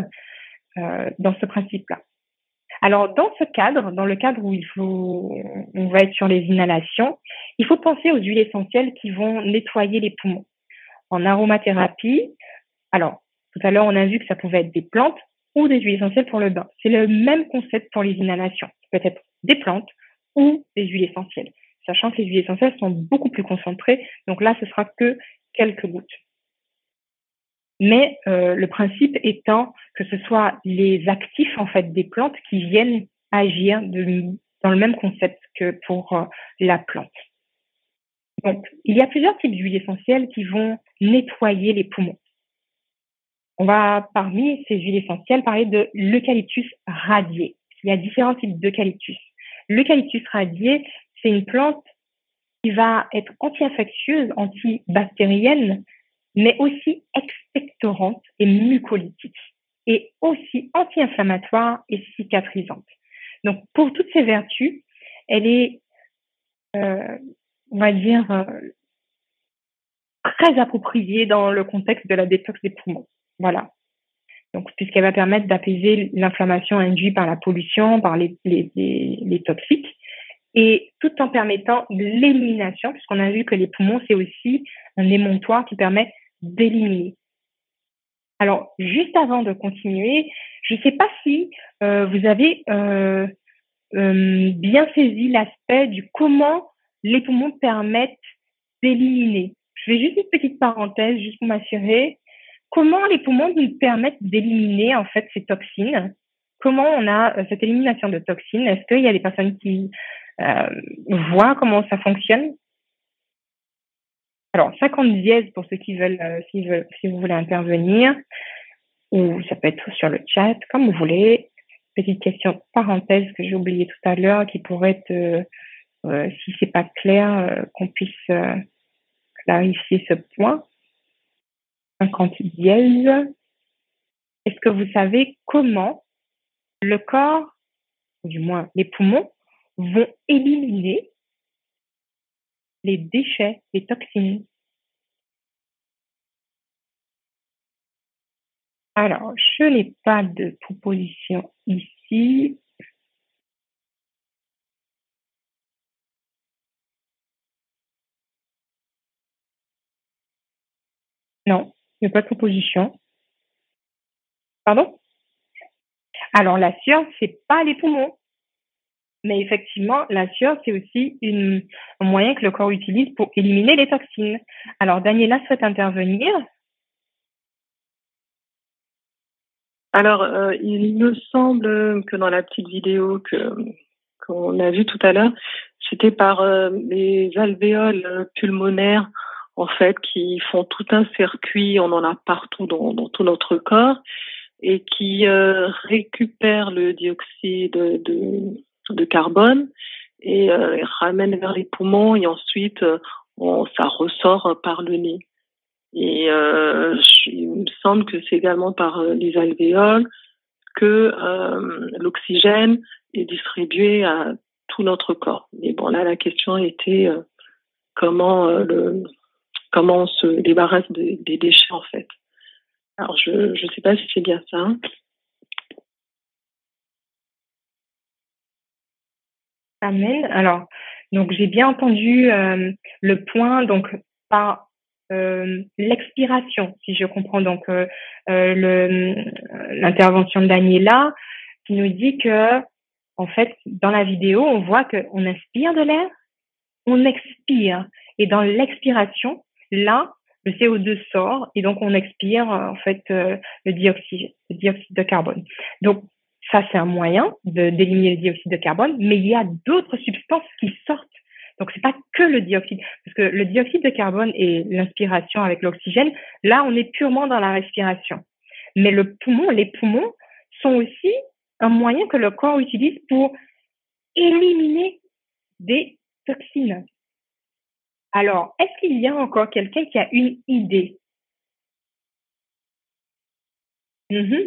dans ce principe-là. Alors, dans le cadre où on va être sur les inhalations, il faut penser aux huiles essentielles qui vont nettoyer les poumons. En aromathérapie, alors, tout à l'heure, on a vu que ça pouvait être des plantes ou des huiles essentielles pour le bain. C'est le même concept pour les inhalations. Ça peut être des plantes ou des huiles essentielles, sachant que les huiles essentielles sont beaucoup plus concentrées. Donc là, ce sera que quelques gouttes. Mais le principe étant que ce soit les actifs en fait des plantes qui viennent agir dans le même concept que pour la plante. Donc, il y a plusieurs types d'huiles essentielles qui vont nettoyer les poumons. On va, parmi ces huiles essentielles, parler de l'eucalyptus radié. Il y a différents types d'eucalyptus. L'eucalyptus radié, c'est une plante qui va être anti-infectieuse, antibactérienne, mais aussi expectorante et mucolytique, et aussi anti-inflammatoire et cicatrisante. Donc, pour toutes ces vertus, elle est, on va dire, très appropriée dans le contexte de la détox des poumons. Voilà. Donc, puisqu'elle va permettre d'apaiser l'inflammation induite par la pollution, par les toxiques, et tout en permettant l'élimination, puisqu'on a vu que les poumons, c'est aussi un émonctoire qui permet d'éliminer. Alors, juste avant de continuer, je ne sais pas si vous avez bien saisi l'aspect du comment les poumons permettent d'éliminer. Je fais juste une petite parenthèse, juste pour m'assurer. Comment les poumons nous permettent d'éliminer en fait ces toxines? Comment on a cette élimination de toxines? Est-ce qu'il y a des personnes qui voient comment ça fonctionne? Alors, 50 dièses pour ceux qui veulent, si vous voulez intervenir, ou ça peut être sur le chat, comme vous voulez. Petite question parenthèse que j'ai oublié tout à l'heure, qui pourrait être, si c'est pas clair, qu'on puisse clarifier ce point. 50 dièses. Est-ce que vous savez comment le corps, ou du moins les poumons, vont éliminer les déchets, les toxines? Alors, je n'ai pas de proposition ici. Non, il n'y a pas de proposition. Pardon? Alors, la sueur, c'est pas les poumons. Mais effectivement, la sueur, c'est aussi un moyen que le corps utilise pour éliminer les toxines. Alors, Daniela souhaite intervenir. Alors, il me semble que dans la petite vidéo qu'on a vue tout à l'heure, c'était par les alvéoles pulmonaires, en fait, qui font tout un circuit, on en a partout dans tout notre corps, et qui récupèrent le dioxyde de carbone et ramènent vers les poumons, et ensuite, ça ressort par le nez. Et il me semble que c'est également par les alvéoles que l'oxygène est distribué à tout notre corps. Mais bon, là, la question était comment on se débarrasse des déchets, en fait. Alors, je ne sais pas si c'est bien ça. Hein. Amen. Alors, donc j'ai bien entendu le point, donc par l'expiration, si je comprends. Donc, l'intervention de Daniela qui nous dit que, en fait, dans la vidéo, on voit qu'on inspire de l'air, on expire. Et dans l'expiration, là, le CO2 sort et donc on expire, en fait, le dioxyde de carbone. Donc, ça, c'est un moyen d'éliminer le dioxyde de carbone, mais il y a d'autres substances qui sortent. Donc, c'est pas que le dioxyde, parce que le dioxyde de carbone et l'inspiration avec l'oxygène, là, on est purement dans la respiration. Mais les poumons sont aussi un moyen que le corps utilise pour éliminer des toxines. Alors, est-ce qu'il y a encore quelqu'un qui a une idée?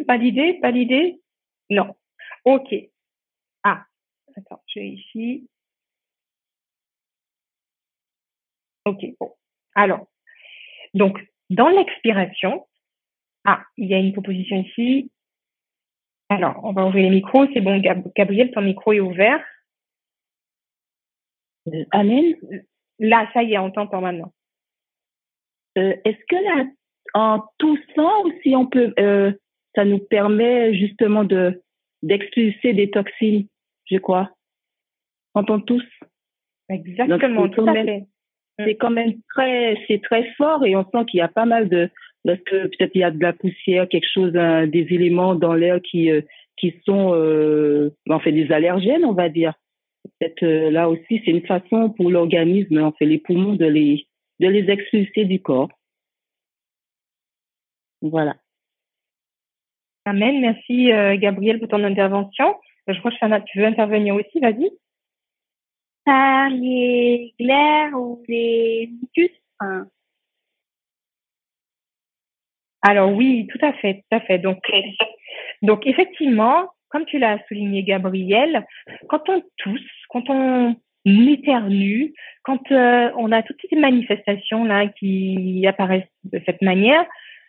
Pas d'idée? Non. Ok. Ah, attends, je vais ici. Ok, bon. Alors, donc, dans l'expiration, il y a une proposition ici. Alors, on va ouvrir les micros. C'est bon, Gabriel, ton micro est ouvert. Amen. Là, ça y est, on t'entend maintenant. Est-ce que là, en toussant aussi, on peut, ça nous permet justement d'expulser des toxines, je crois, quand on tousse. Exactement, tout à fait. C'est quand même c'est très fort et on sent qu'il y a pas mal de Lorsque peut-être il y a de la poussière, quelque chose, des éléments dans l'air qui sont en fait des allergènes, on va dire. Peut-être là aussi, c'est une façon pour l'organisme, en fait, les poumons de les expulser du corps. Voilà. Amen. Merci, Gabriel, pour ton intervention. Je crois que Shana, tu veux intervenir aussi, vas-y. Par les glaires ou les mucus. Enfin, Alors oui, tout à fait, tout à fait. Donc effectivement, comme tu l'as souligné, Gabriel, quand on tousse, quand on éternue, quand on a toutes ces manifestations là qui apparaissent de cette manière,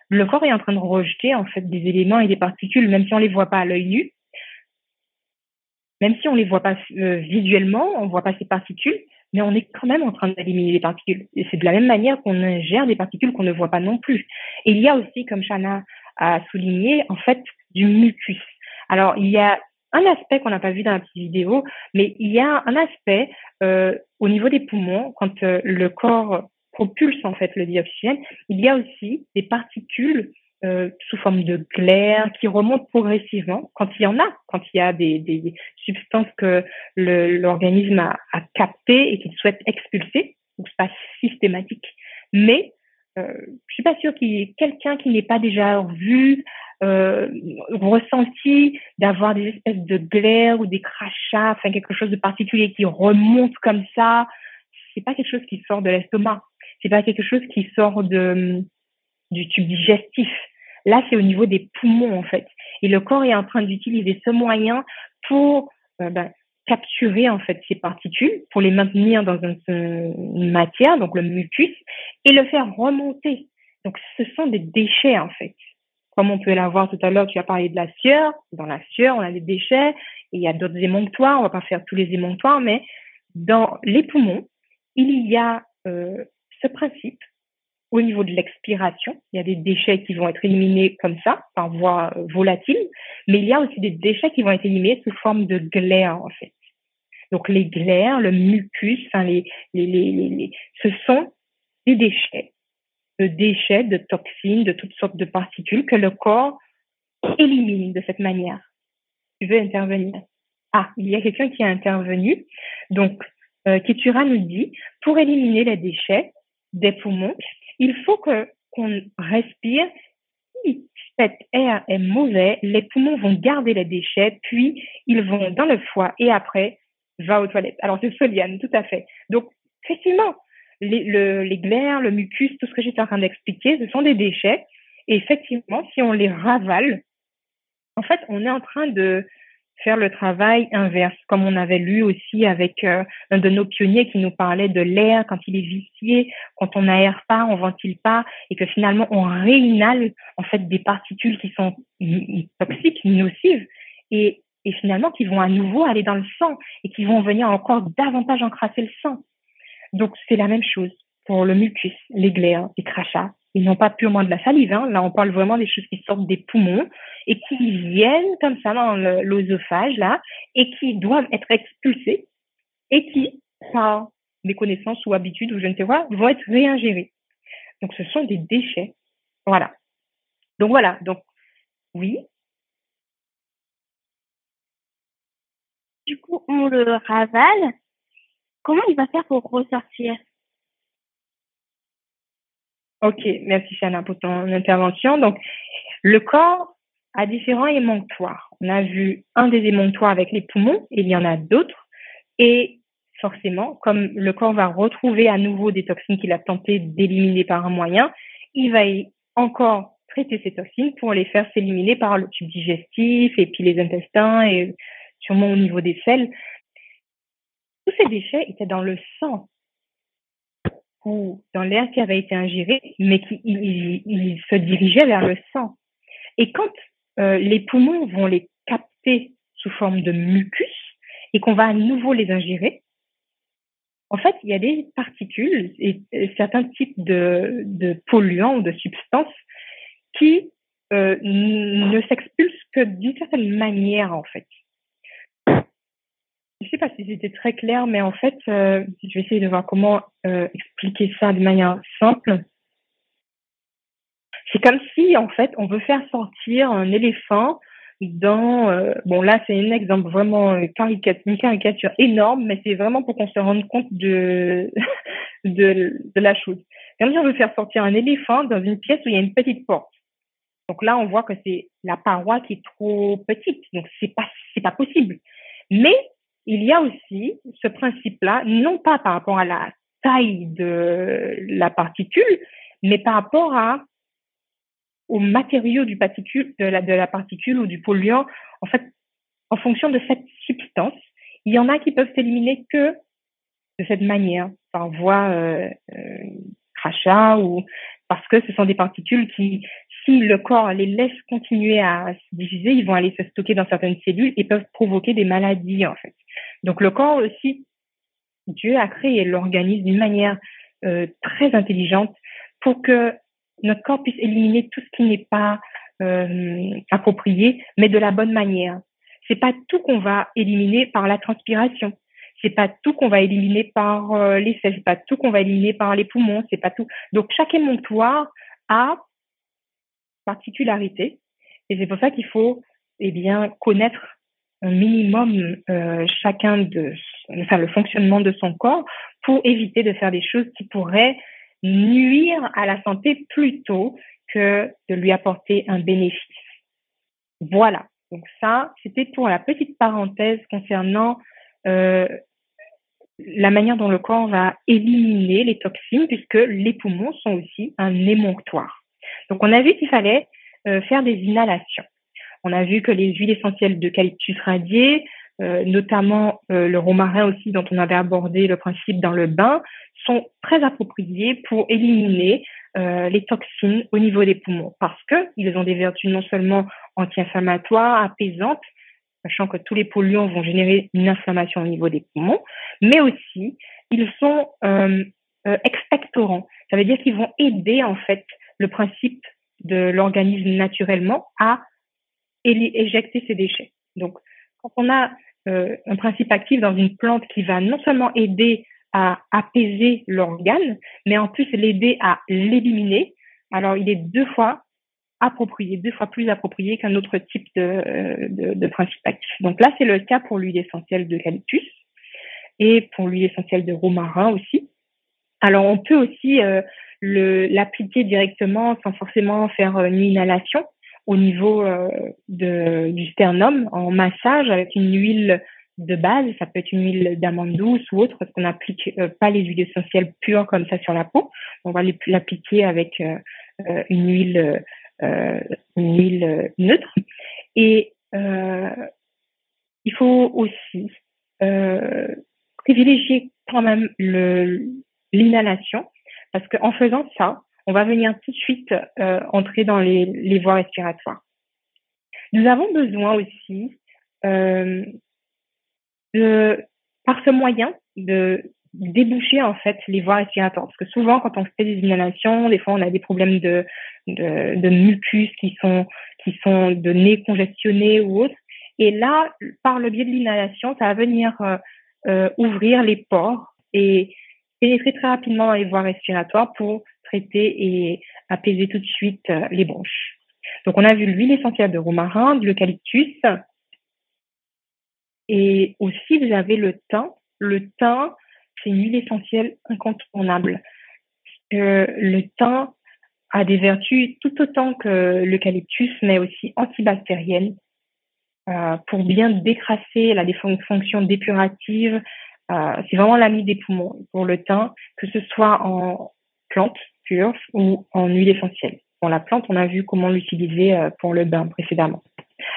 le corps est en train de rejeter en fait des éléments et des particules, même si on les voit pas à l'œil nu, même si on les voit pas visuellement, on voit pas ces particules, mais on est quand même en train d'éliminer les particules. Et c'est de la même manière qu'on ingère des particules qu'on ne voit pas non plus. Et il y a aussi, comme Shana a souligné, en fait, du mucus. Alors, il y a un aspect qu'on n'a pas vu dans la petite vidéo, mais il y a un aspect au niveau des poumons, quand le corps propulse en fait le dioxygène, il y a aussi des particules sous forme de glaire qui remontent progressivement quand il y en a, quand il y a des substances que l'organisme a captées et qu'il souhaite expulser. Donc c'est pas systématique, mais je suis pas sûre qu'il y ait quelqu'un qui n'ait pas déjà vu, ressenti d'avoir des espèces de glaire ou des crachats, enfin quelque chose de particulier qui remonte comme ça. C'est pas quelque chose qui sort de l'estomac, c'est pas quelque chose qui sort du tube digestif. Là, c'est au niveau des poumons, en fait. Et le corps est en train d'utiliser ce moyen pour capturer, en fait, ces particules, pour les maintenir dans une matière, donc le mucus, et le faire remonter. Donc, ce sont des déchets, en fait. Comme on peut l'avoir tout à l'heure, tu as parlé de la sueur. Dans la sueur, on a des déchets, et il y a d'autres émonctoires. On va pas faire tous les émonctoires, mais dans les poumons, il y a ce principe. Au niveau de l'expiration, il y a des déchets qui vont être éliminés comme ça, par voie volatile, mais il y a aussi des déchets qui vont être éliminés sous forme de glaire, en fait. Donc, les glaires, le mucus, enfin, ce sont des déchets, de toxines, de toutes sortes de particules que le corps élimine de cette manière. Tu veux intervenir? Ah, il y a quelqu'un qui est intervenu. Donc, Ketura nous dit, pour éliminer les déchets des poumons, il faut qu'on respire. Si cet air est mauvais, les poumons vont garder les déchets, puis ils vont dans le foie et après, va aux toilettes. Alors, c'est Soliane, tout à fait. Donc, effectivement, les glaires, le mucus, tout ce que j'étais en train d'expliquer, ce sont des déchets. Et effectivement, si on les ravale, en fait, on est en train de faire le travail inverse, comme on avait lu aussi avec un de nos pionniers qui nous parlait de l'air quand il est vicié, quand on n'aère pas, on ventile pas, et que finalement on réinhale en fait des particules qui sont toxiques, nocives, et finalement qui vont à nouveau aller dans le sang et qui vont venir encore davantage encrasser le sang. Donc c'est la même chose pour le mucus, les glaires, les crachats. Ils n'ont pas purement de la salive, hein. Là on parle vraiment des choses qui sortent des poumons et qui viennent comme ça dans l'œsophage là et qui doivent être expulsés et qui, par méconnaissance ou habitude ou je ne sais quoi, vont être réingérés. Donc ce sont des déchets. Voilà. Donc oui. Du coup, on le ravale. Comment il va faire pour ressortir? Ok, merci Shana pour ton intervention. Donc, le corps a différents émonctoires. On a vu un des émonctoires avec les poumons, et il y en a d'autres. Et forcément, comme le corps va retrouver à nouveau des toxines qu'il a tenté d'éliminer par un moyen, il va encore traiter ces toxines pour les faire s'éliminer par le tube digestif et puis les intestins et sûrement au niveau des selles. Tous ces déchets étaient dans le sang ou dans l'air qui avait été ingéré, mais il se dirigeait vers le sang. Et quand les poumons vont les capter sous forme de mucus et qu'on va à nouveau les ingérer, en fait, il y a des particules et certains types de polluants ou de substances qui ne s'expulsent que d'une certaine manière, en fait. Je ne sais pas si c'était très clair, mais en fait, je vais essayer de voir comment expliquer ça de manière simple. C'est comme si, en fait, on veut faire sortir un éléphant bon, là, c'est un exemple vraiment une caricature énorme, mais c'est vraiment pour qu'on se rende compte de la chose. Comme si on veut faire sortir un éléphant dans une pièce où il y a une petite porte. Donc là, on voit que c'est la paroi qui est trop petite. Donc, c'est pas possible. Mais il y a aussi ce principe-là, non pas par rapport à la taille de la particule, mais par rapport au matériau de la particule ou du polluant. En fait, en fonction de cette substance, il y en a qui peuvent s'éliminer que de cette manière, par voie crachat, ou parce que ce sont des particules qui, si le corps les laisse continuer à se diffuser, ils vont aller se stocker dans certaines cellules et peuvent provoquer des maladies, en fait. Donc le corps aussi, Dieu a créé l'organisme d'une manière très intelligente pour que notre corps puisse éliminer tout ce qui n'est pas approprié, mais de la bonne manière. C'est pas tout qu'on va éliminer par la transpiration. C'est pas tout qu'on va éliminer par les selles. C'est pas tout qu'on va éliminer par les poumons. C'est pas tout. Donc chaque émonctoire a particularité, et c'est pour ça qu'il faut connaître un minimum le fonctionnement de son corps pour éviter de faire des choses qui pourraient nuire à la santé plutôt que de lui apporter un bénéfice. Voilà. Donc ça, c'était pour la petite parenthèse concernant la manière dont le corps va éliminer les toxines, puisque les poumons sont aussi un émonctoire. Donc on a vu qu'il fallait faire des inhalations. On a vu que les huiles essentielles d'eucalyptus radié, notamment le romarin aussi, dont on avait abordé le principe dans le bain, sont très appropriés pour éliminer les toxines au niveau des poumons, parce qu'ils ont des vertus non seulement anti-inflammatoires, apaisantes, sachant que tous les polluants vont générer une inflammation au niveau des poumons, mais aussi ils sont expectorants. Ça veut dire qu'ils vont aider en fait le principe de l'organisme naturellement à éjecter ses déchets. Donc, quand on a un principe actif dans une plante qui va non seulement aider à apaiser l'organe, mais en plus l'aider à l'éliminer, alors il est deux fois plus approprié qu'un autre type de principe actif. Donc là, c'est le cas pour l'huile essentielle d'eucalyptus et pour l'huile essentielle de romarin aussi. Alors, on peut aussi l'appliquer directement sans forcément faire une inhalation au niveau du sternum en massage avec une huile de base. Ça peut être une huile d'amande douce ou autre, parce qu'on n'applique pas les huiles essentielles pures comme ça sur la peau. On va l'appliquer avec une huile neutre. Et il faut aussi privilégier quand même l'inhalation, parce qu'en faisant ça, on va venir tout de suite entrer dans les voies respiratoires. Nous avons besoin aussi, par ce moyen, de déboucher en fait les voies respiratoires. Parce que souvent, quand on fait des inhalations, des fois, on a des problèmes de mucus qui sont de nez congestionné ou autre. Et là, par le biais de l'inhalation, ça va venir ouvrir les pores et pénétrer très rapidement dans les voies respiratoires pour traiter et apaiser tout de suite les bronches. Donc, on a vu l'huile essentielle de romarin, de l'eucalyptus, et aussi vous avez le thym. Le thym, c'est une huile essentielle incontournable. Le thym a des vertus tout autant que l'eucalyptus, mais aussi antibactériennes, pour bien décrasser la fonction dépurative. C'est vraiment l'ami des poumons pour le thym, que ce soit en plante pure ou en huile essentielle. Pour la plante, on a vu comment l'utiliser pour le bain précédemment.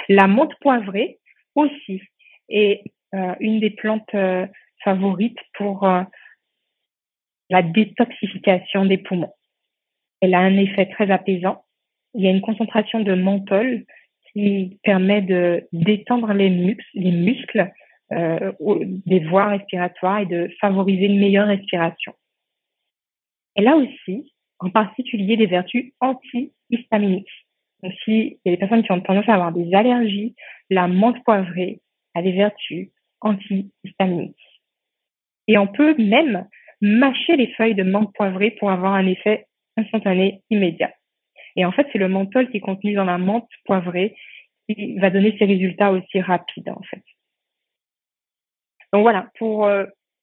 La menthe poivrée aussi est une des plantes favorites pour la détoxification des poumons. Elle a un effet très apaisant. Il y a une concentration de menthol qui permet de détendre les muscles des voies respiratoires et de favoriser une meilleure respiration. Elle a aussi, en particulier, des vertus antihistaminiques. Donc, s'il y a des personnes qui ont tendance à avoir des allergies, la menthe poivrée a des vertus antihistaminiques. Et on peut même mâcher les feuilles de menthe poivrée pour avoir un effet instantané immédiat. Et en fait, c'est le menthol qui est contenu dans la menthe poivrée qui va donner ces résultats aussi rapides, en fait. Donc voilà, pour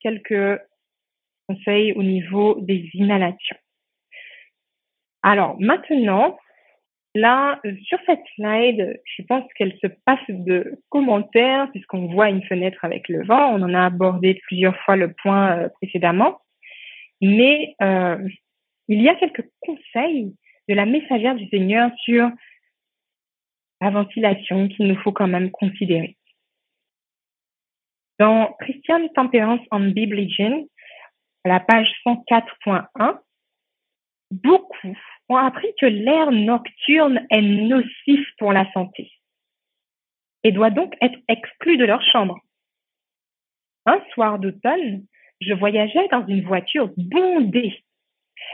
quelques conseils au niveau des inhalations. Alors maintenant, là, sur cette slide, je pense qu'elle se passe de commentaires puisqu'on voit une fenêtre avec le vent. On en a abordé plusieurs fois le point précédemment. Mais il y a quelques conseils de la messagère du Seigneur sur la ventilation qu'il nous faut quand même considérer. Dans Christian Temperance on Bibligen, à la page 104.1, beaucoup ont appris que l'air nocturne est nocif pour la santé et doit donc être exclu de leur chambre. Un soir d'automne, je voyageais dans une voiture bondée.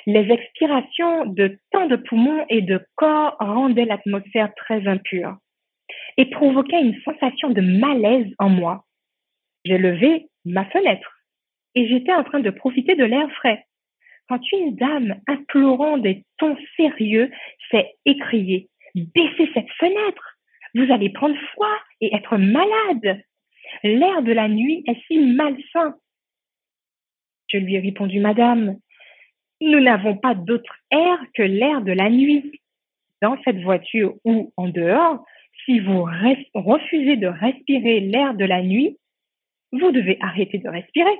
Les expirations de tant de poumons et de corps rendaient l'atmosphère très impure et provoquaient une sensation de malaise en moi. J'ai levé ma fenêtre et j'étais en train de profiter de l'air frais quand une dame implorant des tons sérieux s'est écriée « Baissez cette fenêtre, vous allez prendre froid et être malade. L'air de la nuit est si malsain. » Je lui ai répondu « Madame, nous n'avons pas d'autre air que l'air de la nuit. Dans cette voiture ou en dehors, si vous refusez de respirer l'air de la nuit, vous devez arrêter de respirer. »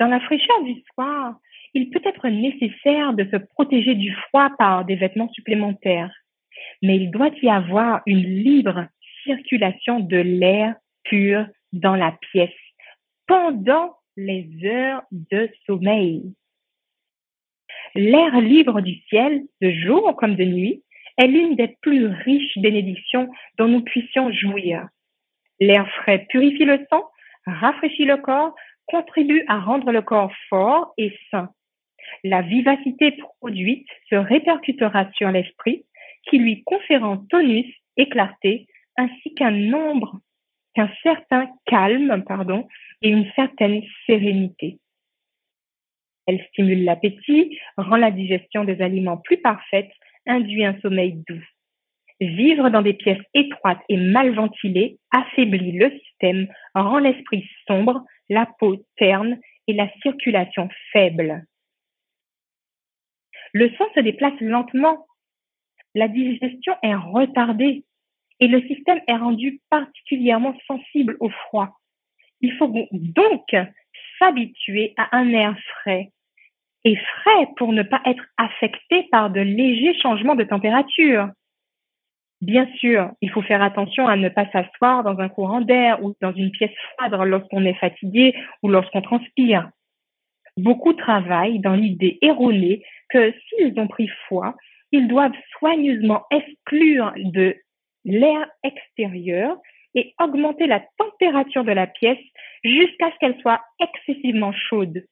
Dans la fraîcheur du soir, il peut être nécessaire de se protéger du froid par des vêtements supplémentaires, mais il doit y avoir une libre circulation de l'air pur dans la pièce pendant les heures de sommeil. L'air libre du ciel, de jour comme de nuit, est l'une des plus riches bénédictions dont nous puissions jouir. L'air frais purifie le sang, rafraîchit le corps, contribue à rendre le corps fort et sain. La vivacité produite se répercutera sur l'esprit, qui lui conférant tonus et clarté, ainsi qu'un certain calme, et une certaine sérénité. Elle stimule l'appétit, rend la digestion des aliments plus parfaite, induit un sommeil doux. Vivre dans des pièces étroites et mal ventilées affaiblit le système, rend l'esprit sombre, la peau terne et la circulation faible. Le sang se déplace lentement, la digestion est retardée et le système est rendu particulièrement sensible au froid. Il faut donc s'habituer à un air frais et frais pour ne pas être affecté par de légers changements de température. Bien sûr, il faut faire attention à ne pas s'asseoir dans un courant d'air ou dans une pièce froide lorsqu'on est fatigué ou lorsqu'on transpire. Beaucoup travaillent dans l'idée erronée que s'ils ont pris froid, ils doivent soigneusement exclure de l'air extérieur et augmenter la température de la pièce jusqu'à ce qu'elle soit excessivement chaude.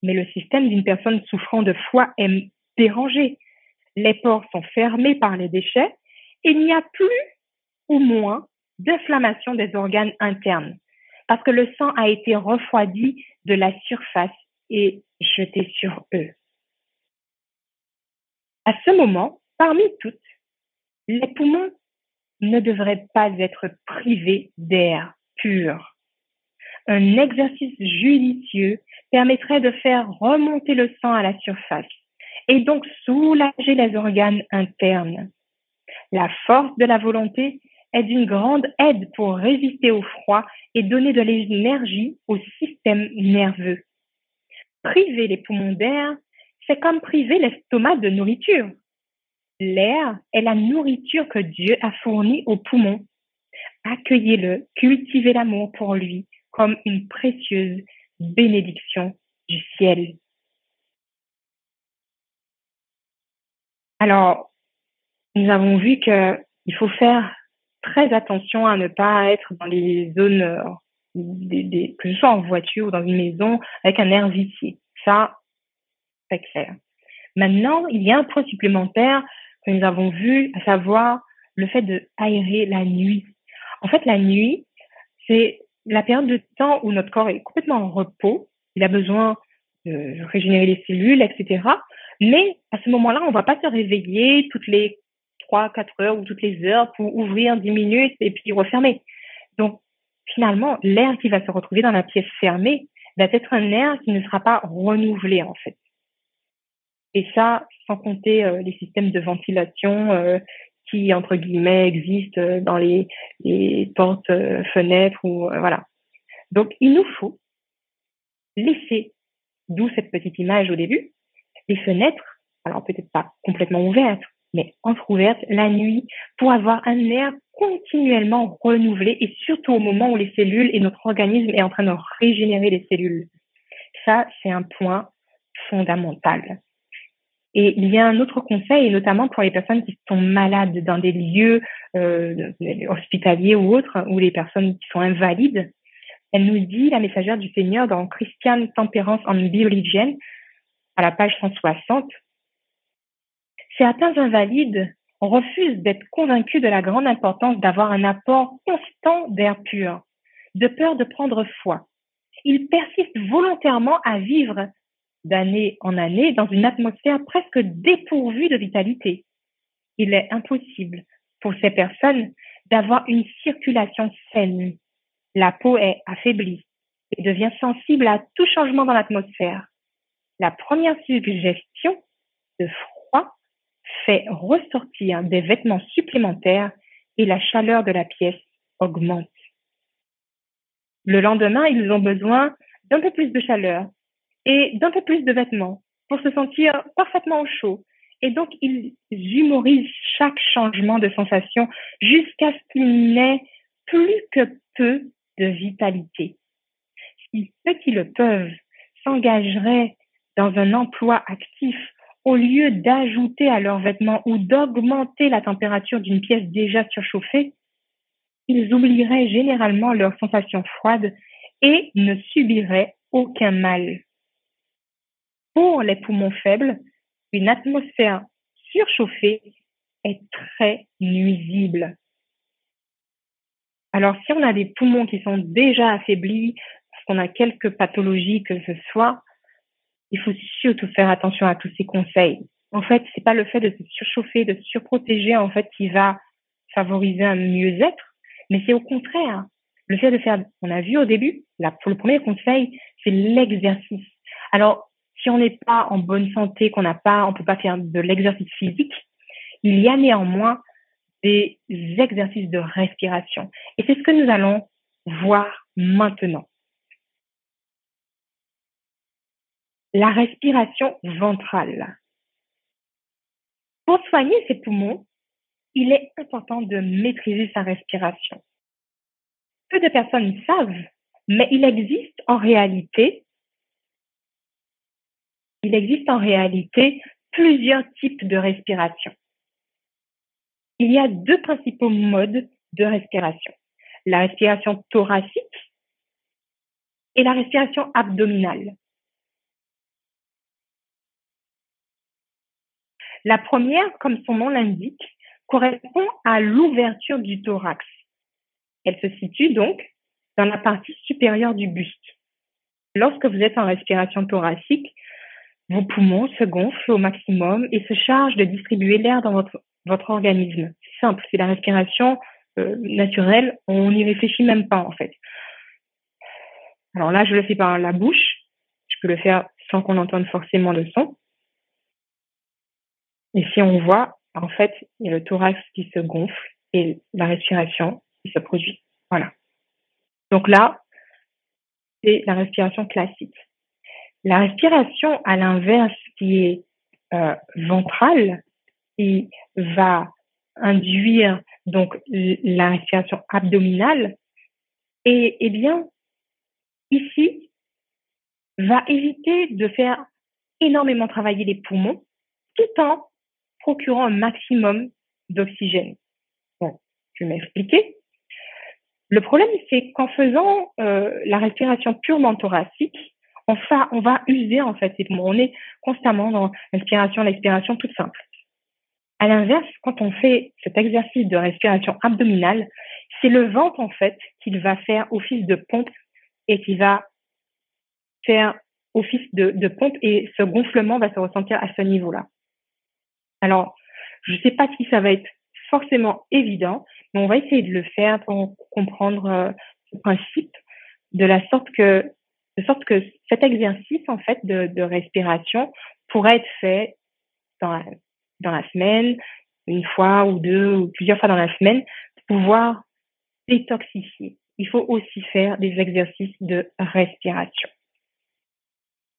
Mais le système d'une personne souffrant de froid est dérangé. Les pores sont fermés par les déchets et il n'y a plus ou moins d'inflammation des organes internes parce que le sang a été refroidi de la surface et jeté sur eux. À ce moment, parmi toutes, les poumons ne devraient pas être privés d'air pur. Un exercice judicieux permettrait de faire remonter le sang à la surface et donc soulager les organes internes. La force de la volonté est d'une grande aide pour résister au froid et donner de l'énergie au système nerveux. Priver les poumons d'air, c'est comme priver l'estomac de nourriture. L'air est la nourriture que Dieu a fournie aux poumons. Accueillez-le, cultivez l'amour pour lui comme une précieuse bénédiction du ciel. Alors, nous avons vu qu'il faut faire très attention à ne pas être dans les zones, que ce soit en voiture ou dans une maison, avec un air vicié. Ça, c'est clair. Maintenant, il y a un point supplémentaire que nous avons vu, à savoir le fait d'aérer la nuit. En fait, la nuit, c'est la période de temps où notre corps est complètement en repos. Il a besoin régénérer les cellules, etc. Mais à ce moment-là, on ne va pas se réveiller toutes les 3-4 heures ou toutes les heures pour ouvrir 10 minutes et puis refermer. Donc, finalement, l'air qui va se retrouver dans la pièce fermée va être un air qui ne sera pas renouvelé, en fait. Et ça, sans compter les systèmes de ventilation qui, entre guillemets, existent dans les portes, fenêtres ou voilà. Donc, il nous faut laisser, d'où cette petite image au début, les fenêtres, alors peut-être pas complètement ouvertes, mais entrouvertes la nuit pour avoir un air continuellement renouvelé et surtout au moment où les cellules et notre organisme est en train de régénérer les cellules. Ça, c'est un point fondamental. Et il y a un autre conseil, et notamment pour les personnes qui sont malades dans des lieux hospitaliers ou autres, ou les personnes qui sont invalides. Elle nous dit, la messagère du Seigneur, dans Christian Temperance and Religion, à la page 160, certains invalides refusent d'être convaincus de la grande importance d'avoir un apport constant d'air pur, de peur de prendre foi. Ils persistent volontairement à vivre d'année en année dans une atmosphère presque dépourvue de vitalité. Il est impossible pour ces personnes d'avoir une circulation saine. La peau est affaiblie et devient sensible à tout changement dans l'atmosphère. La première suggestion de froid fait ressortir des vêtements supplémentaires et la chaleur de la pièce augmente. Le lendemain, ils ont besoin d'un peu plus de chaleur et d'un peu plus de vêtements pour se sentir parfaitement au chaud. Et donc, ils humorisent chaque changement de sensation jusqu'à ce qu'il n'ait plus que peu de vitalité. Si ceux qui le peuvent s'engageraient dans un emploi actif au lieu d'ajouter à leurs vêtements ou d'augmenter la température d'une pièce déjà surchauffée, ils oublieraient généralement leurs sensations froides et ne subiraient aucun mal. Pour les poumons faibles, une atmosphère surchauffée est très nuisible. Alors, si on a des poumons qui sont déjà affaiblis, parce qu'on a quelques pathologies que ce soit, il faut surtout faire attention à tous ces conseils. En fait, c'est pas le fait de se surchauffer, de se surprotéger, en fait, qui va favoriser un mieux-être, mais c'est au contraire. Le fait de faire, on a vu au début, pour le premier conseil, c'est l'exercice. Alors, si on n'est pas en bonne santé, on peut pas faire de l'exercice physique, il y a néanmoins des exercices de respiration. Et c'est ce que nous allons voir maintenant. La respiration ventrale. Pour soigner ses poumons, il est important de maîtriser sa respiration. Peu de personnes savent, mais il existe en réalité plusieurs types de respiration. Il y a deux principaux modes de respiration. La respiration thoracique et la respiration abdominale. La première, comme son nom l'indique, correspond à l'ouverture du thorax. Elle se situe donc dans la partie supérieure du buste. Lorsque vous êtes en respiration thoracique, vos poumons se gonflent au maximum et se chargent de distribuer l'air dans votre organisme. C'est simple, c'est la respiration naturelle, on n'y réfléchit même pas en fait. Alors là, je le fais par la bouche, je peux le faire sans qu'on entende forcément le son. Et si on voit, en fait, il y a le thorax qui se gonfle et la respiration qui se produit. Voilà. Donc là, c'est la respiration classique. La respiration, à l'inverse, qui est ventrale, qui va induire donc la respiration abdominale, et eh bien, ici, va éviter de faire énormément travailler les poumons, tout en procurant un maximum d'oxygène. Bon, je vais m'expliquer. Le problème, c'est qu'en faisant la respiration purement thoracique, on va user en fait ces poumons. On est constamment dans l'inspiration, l'expiration toute simple. À l'inverse, quand on fait cet exercice de respiration abdominale, c'est le ventre en fait qui va faire office de pompe et qui va faire office de pompe et ce gonflement va se ressentir à ce niveau-là. Alors, je ne sais pas si ça va être forcément évident, mais on va essayer de le faire pour comprendre ce principe de sorte que cet exercice en fait de respiration pourrait être fait dans la semaine, une fois ou deux ou plusieurs fois dans la semaine, pour pouvoir détoxifier. Il faut aussi faire des exercices de respiration.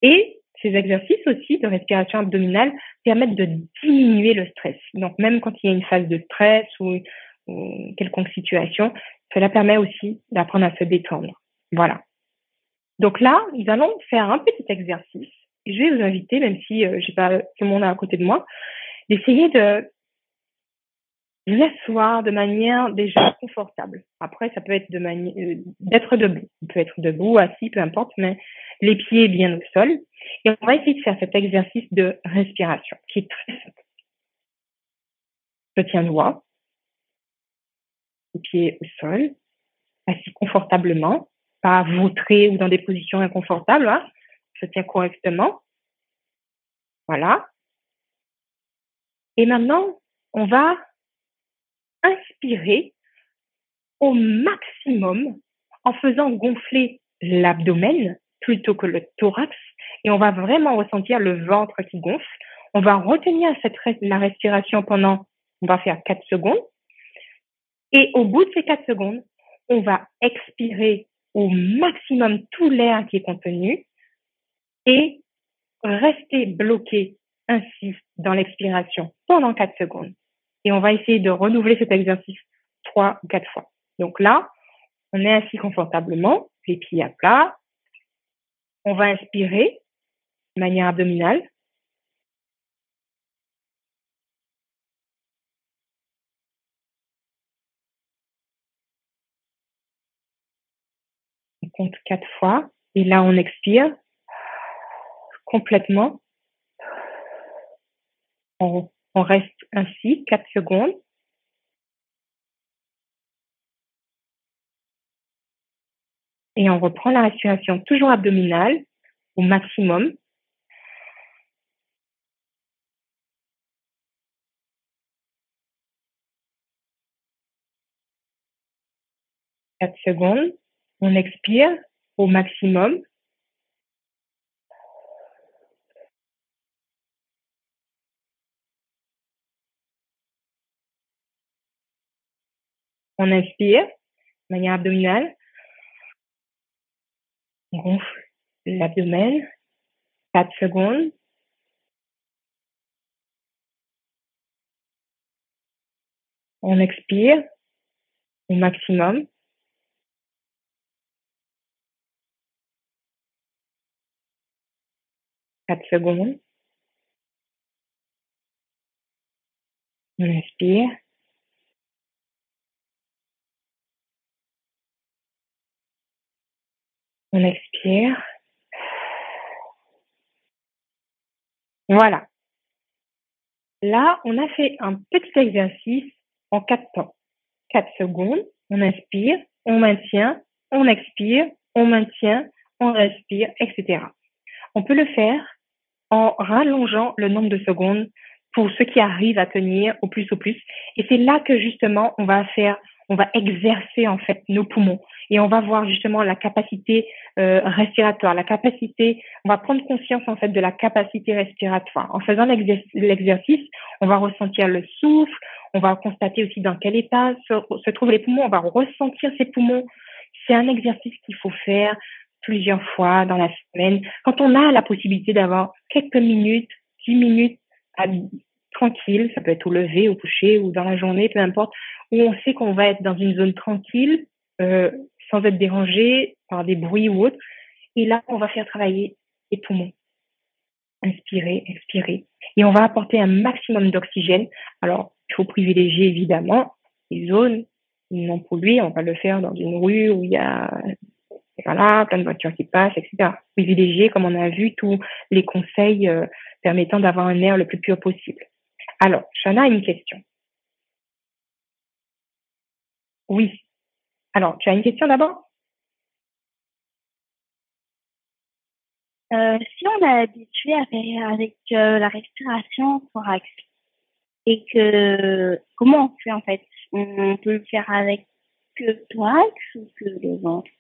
Et ces exercices aussi de respiration abdominale permettent de diminuer le stress. Donc, même quand il y a une phase de stress ou quelconque situation, cela permet aussi d'apprendre à se détendre. Voilà. Donc là, nous allons faire un petit exercice. Je vais vous inviter, même si j'ai pas tout le monde à côté de moi, d'essayer de vous asseoir de manière déjà confortable. Après, ça peut être d'être debout. On peut être debout, assis, peu importe, mais les pieds bien au sol. Et on va essayer de faire cet exercice de respiration, qui est très simple. Je tiens droit, les pieds au sol, assis confortablement, pas vautré ou dans des positions inconfortables. Hein. Je tiens correctement. Voilà. Et maintenant, on va inspirer au maximum en faisant gonfler l'abdomen plutôt que le thorax et on va vraiment ressentir le ventre qui gonfle. On va retenir la respiration pendant, on va faire 4 secondes et au bout de ces 4 secondes, on va expirer au maximum tout l'air qui est contenu et rester bloqué ainsi dans l'expiration pendant 4 secondes. Et on va essayer de renouveler cet exercice 3 ou 4 fois. Donc là, on est assis confortablement, les pieds à plat. On va inspirer de manière abdominale. On compte 4 fois. Et là, on expire complètement. On reste ainsi 4 secondes. Et on reprend la respiration toujours abdominale au maximum. Quatre secondes. On expire au maximum. On inspire de manière abdominale. On gonfle l'abdomen. 4 secondes. On expire au maximum. Quatre secondes. On inspire. On expire. Voilà. Là, on a fait un petit exercice en 4 temps. 4 secondes, on inspire, on maintient, on expire, on maintient, on respire, etc. On peut le faire en rallongeant le nombre de secondes pour ceux qui arrivent à tenir au plus. Et c'est là que justement, on va exercer en fait nos poumons et on va voir justement la capacité respiratoire, on va prendre conscience en fait de la capacité respiratoire. En faisant l'exercice, on va ressentir le souffle, on va constater aussi dans quel état se trouvent les poumons, on va ressentir ces poumons. C'est un exercice qu'il faut faire plusieurs fois dans la semaine. Quand on a la possibilité d'avoir quelques minutes, 10 minutes tranquille, ça peut être au lever, au coucher ou dans la journée, peu importe, où on sait qu'on va être dans une zone tranquille, sans être dérangé par des bruits ou autres. Et là, on va faire travailler les poumons. Inspirer, expirer. Et on va apporter un maximum d'oxygène. Alors, il faut privilégier évidemment les zones non polluées. On va le faire dans une rue où il y a plein de voitures qui passent, etc. Privilégier, comme on a vu, tous les conseils permettant d'avoir un air le plus pur possible. Alors, Shana a une question. Oui. Alors, tu as une question d'abord? Si on est habitué à faire avec la respiration thoracique et que comment on fait en fait? On peut le faire avec que le thorax ou que le ventre?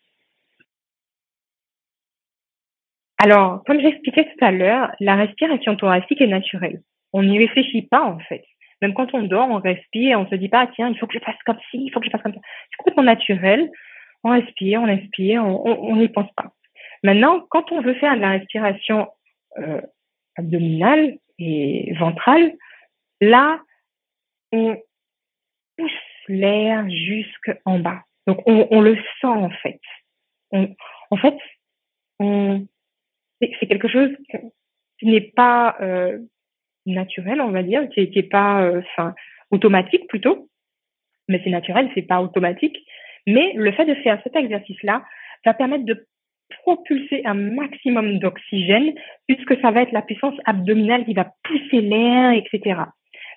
Alors, comme j'expliquais tout à l'heure, la respiration thoracique est naturelle. On n'y réfléchit pas, en fait. Même quand on dort, on respire, on se dit pas, tiens, il faut que je fasse comme ci, il faut que je fasse comme ça. C'est complètement naturel. On respire, on inspire, on n'y pense pas. Maintenant, quand on veut faire de la respiration euh, abdominale et ventrale, là, on pousse l'air jusqu'en bas. Donc, on le sent, en fait. En fait, on, c'est quelque chose qui n'est pas naturel, on va dire, qui est pas, enfin, automatique plutôt, mais c'est naturel, c'est pas automatique. Mais le fait de faire cet exercice-là va permettre de propulser un maximum d'oxygène, puisque ça va être la puissance abdominale qui va pousser l'air, etc.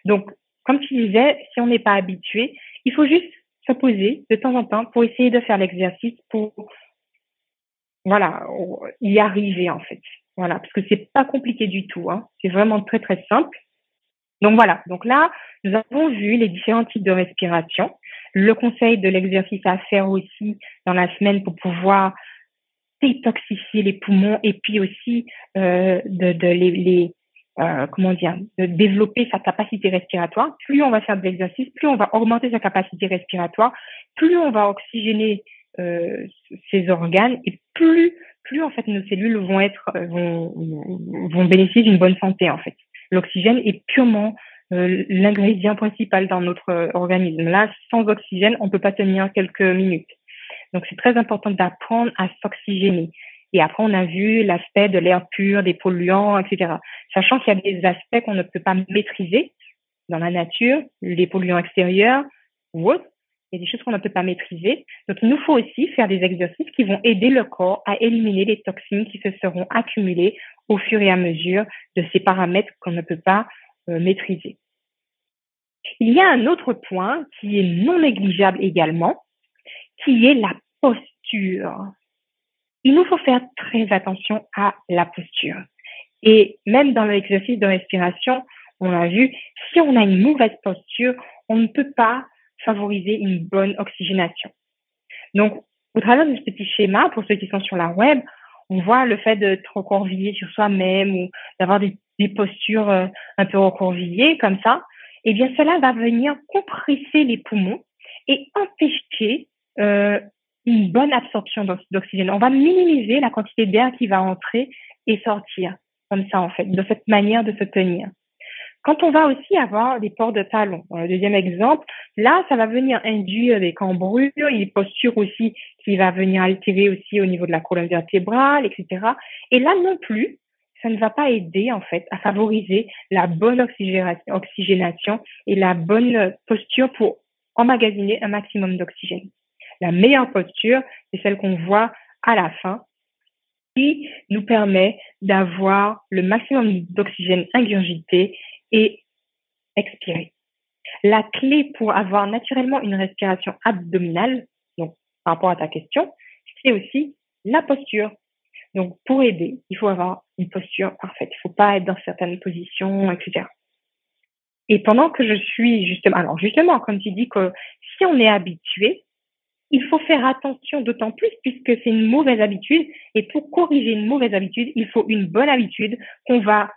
Donc, comme tu disais, si on n'est pas habitué, il faut juste se poser de temps en temps pour essayer de faire l'exercice pour, voilà, y arriver en fait. Voilà, parce que c'est pas compliqué du tout, hein. C'est vraiment très très simple. Donc voilà. Donc là, nous avons vu les différents types de respiration, le conseil de l'exercice à faire aussi dans la semaine pour pouvoir détoxifier les poumons et puis aussi de les comment dire, de développer sa capacité respiratoire. Plus on va faire de l'exercice, plus on va augmenter sa capacité respiratoire, plus on va oxygéner ses organes et plus en fait nos cellules vont bénéficier d'une bonne santé en fait. L'oxygène est purement l'ingrédient principal dans notre organisme. Là, sans oxygène, on peut pas tenir quelques minutes. Donc, c'est très important d'apprendre à s'oxygéner. Et après, on a vu l'aspect de l'air pur, des polluants, etc. Sachant qu'il y a des aspects qu'on ne peut pas maîtriser dans la nature, les polluants extérieurs ou autres. Il y a des choses qu'on ne peut pas maîtriser. Donc, il nous faut aussi faire des exercices qui vont aider le corps à éliminer les toxines qui se seront accumulées au fur et à mesure de ces paramètres qu'on ne peut pas maîtriser. Il y a un autre point qui est non négligeable également, qui est la posture. Il nous faut faire très attention à la posture. Et même dans l'exercice de respiration, on a vu, si on a une mauvaise posture, on ne peut pas favoriser une bonne oxygénation. Donc, au travers de ce petit schéma, pour ceux qui sont sur la web, on voit le fait de se recroqueviller sur soi-même ou d'avoir des postures un peu recroquevillées comme ça. Eh bien, cela va venir compresser les poumons et empêcher une bonne absorption d'oxygène. On va minimiser la quantité d'air qui va entrer et sortir, comme ça en fait, de cette manière de se tenir. Quand on va aussi avoir des pores de talons, dans le deuxième exemple, là, ça va venir induire des cambrures, une posture aussi qui va venir altérer aussi au niveau de la colonne vertébrale, etc. Et là non plus, ça ne va pas aider en fait à favoriser la bonne oxygénation et la bonne posture pour emmagasiner un maximum d'oxygène. La meilleure posture, c'est celle qu'on voit à la fin, qui nous permet d'avoir le maximum d'oxygène ingurgité et expiré. La clé pour avoir naturellement une respiration abdominale, donc par rapport à ta question, c'est aussi la posture. Donc pour aider, il faut avoir une posture parfaite. Il ne faut pas être dans certaines positions, etc. Et pendant que je suis justement, comme tu dis que si on est habitué, il faut faire attention d'autant plus puisque c'est une mauvaise habitude. Et pour corriger une mauvaise habitude, il faut une bonne habitude qu'on va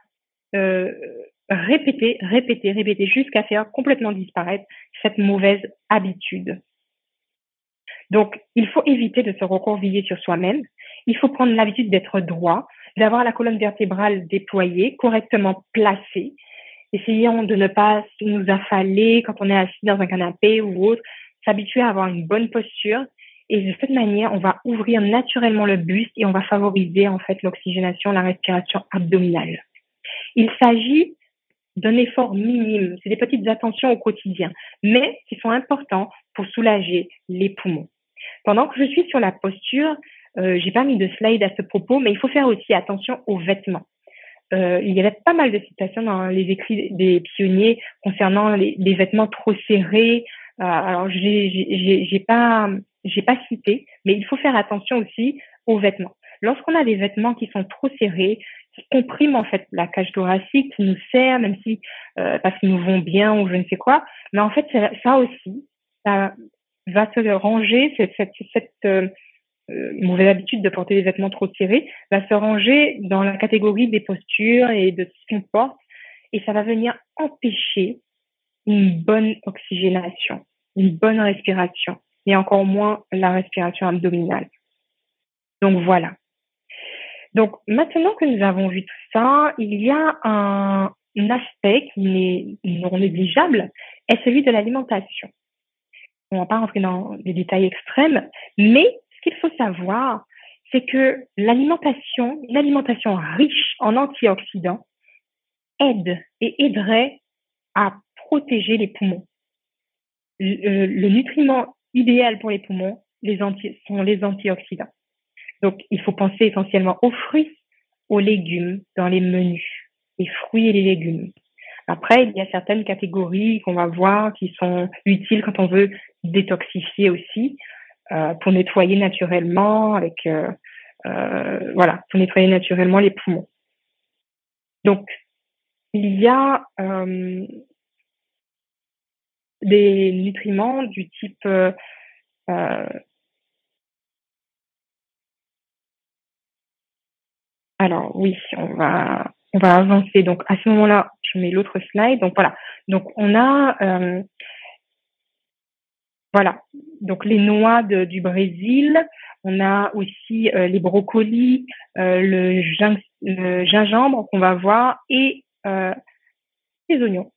répéter jusqu'à faire complètement disparaître cette mauvaise habitude. Donc, il faut éviter de se recroqueviller sur soi-même. Il faut prendre l'habitude d'être droit, d'avoir la colonne vertébrale déployée, correctement placée. Essayons de ne pas nous affaler quand on est assis dans un canapé ou autre, s'habituer à avoir une bonne posture. Et de cette manière, on va ouvrir naturellement le buste et on va favoriser en fait l'oxygénation, la respiration abdominale. Il s'agit d'un effort minime, c'est des petites attentions au quotidien, mais qui sont importants pour soulager les poumons. Pendant que je suis sur la posture, j'ai pas mis de slide à ce propos, mais il faut faire aussi attention aux vêtements. Il y avait pas mal de citations dans les écrits des pionniers concernant les vêtements trop serrés. Alors j'ai pas cité, mais il faut faire attention aussi aux vêtements. lorsqu'on a des vêtements qui sont trop serrés, qui compriment en fait la cage thoracique, qui nous serrent, même si parce qu'ils nous vont bien ou je ne sais quoi, mais en fait ça aussi, ça va se ranger, cette mauvaise habitude de porter des vêtements trop serrés va se ranger dans la catégorie des postures et de ce qu'on porte, et ça va venir empêcher une bonne oxygénation, une bonne respiration, et encore moins la respiration abdominale. Donc voilà. Donc maintenant que nous avons vu tout ça, il y a un aspect qui n'est non négligeable, est celui de l'alimentation. On ne va pas rentrer dans des détails extrêmes, mais ce qu'il faut savoir, c'est que une alimentation riche en antioxydants aide et aiderait à protéger les poumons. Le nutriment idéal pour les poumons sont les antioxydants. Donc, il faut penser essentiellement aux fruits, aux légumes dans les menus, les fruits et les légumes. Après, il y a certaines catégories qu'on va voir qui sont utiles quand on veut détoxifier aussi, pour nettoyer naturellement pour nettoyer naturellement les poumons. Donc, il y a des nutriments du type alors oui, on va avancer. Donc à ce moment-là, je mets l'autre slide. Donc voilà. Donc on a donc les noix du Brésil. On a aussi les brocolis, le gingembre qu'on va voir et les oignons.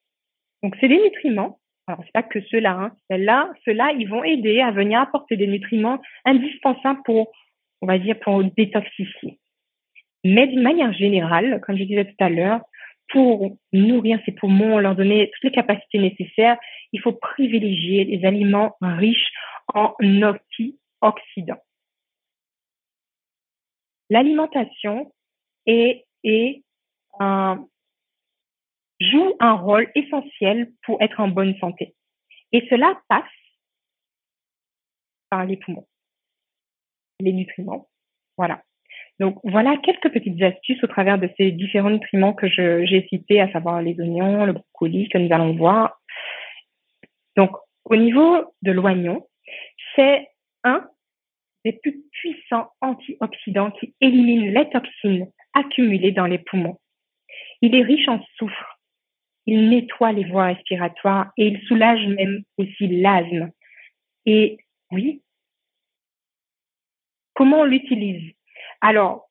Donc c'est des nutriments. Alors c'est pas que ceux-là, hein. Ceux-là, ils vont aider à venir apporter des nutriments indispensables pour détoxifier. Mais d'une manière générale, comme je disais tout à l'heure, pour nourrir ses poumons, leur donner toutes les capacités nécessaires, il faut privilégier les aliments riches en antioxydants. L'alimentation joue un rôle essentiel pour être en bonne santé. Et cela passe par les poumons, les nutriments. Voilà. Donc, voilà quelques petites astuces au travers de ces différents nutriments que j'ai cités, à savoir les oignons, le brocoli, que nous allons voir. Donc, au niveau de l'oignon, c'est un des plus puissants antioxydants qui élimine les toxines accumulées dans les poumons. Il est riche en soufre. Il nettoie les voies respiratoires et il soulage même aussi l'asthme. Et oui, comment on l'utilise? Alors,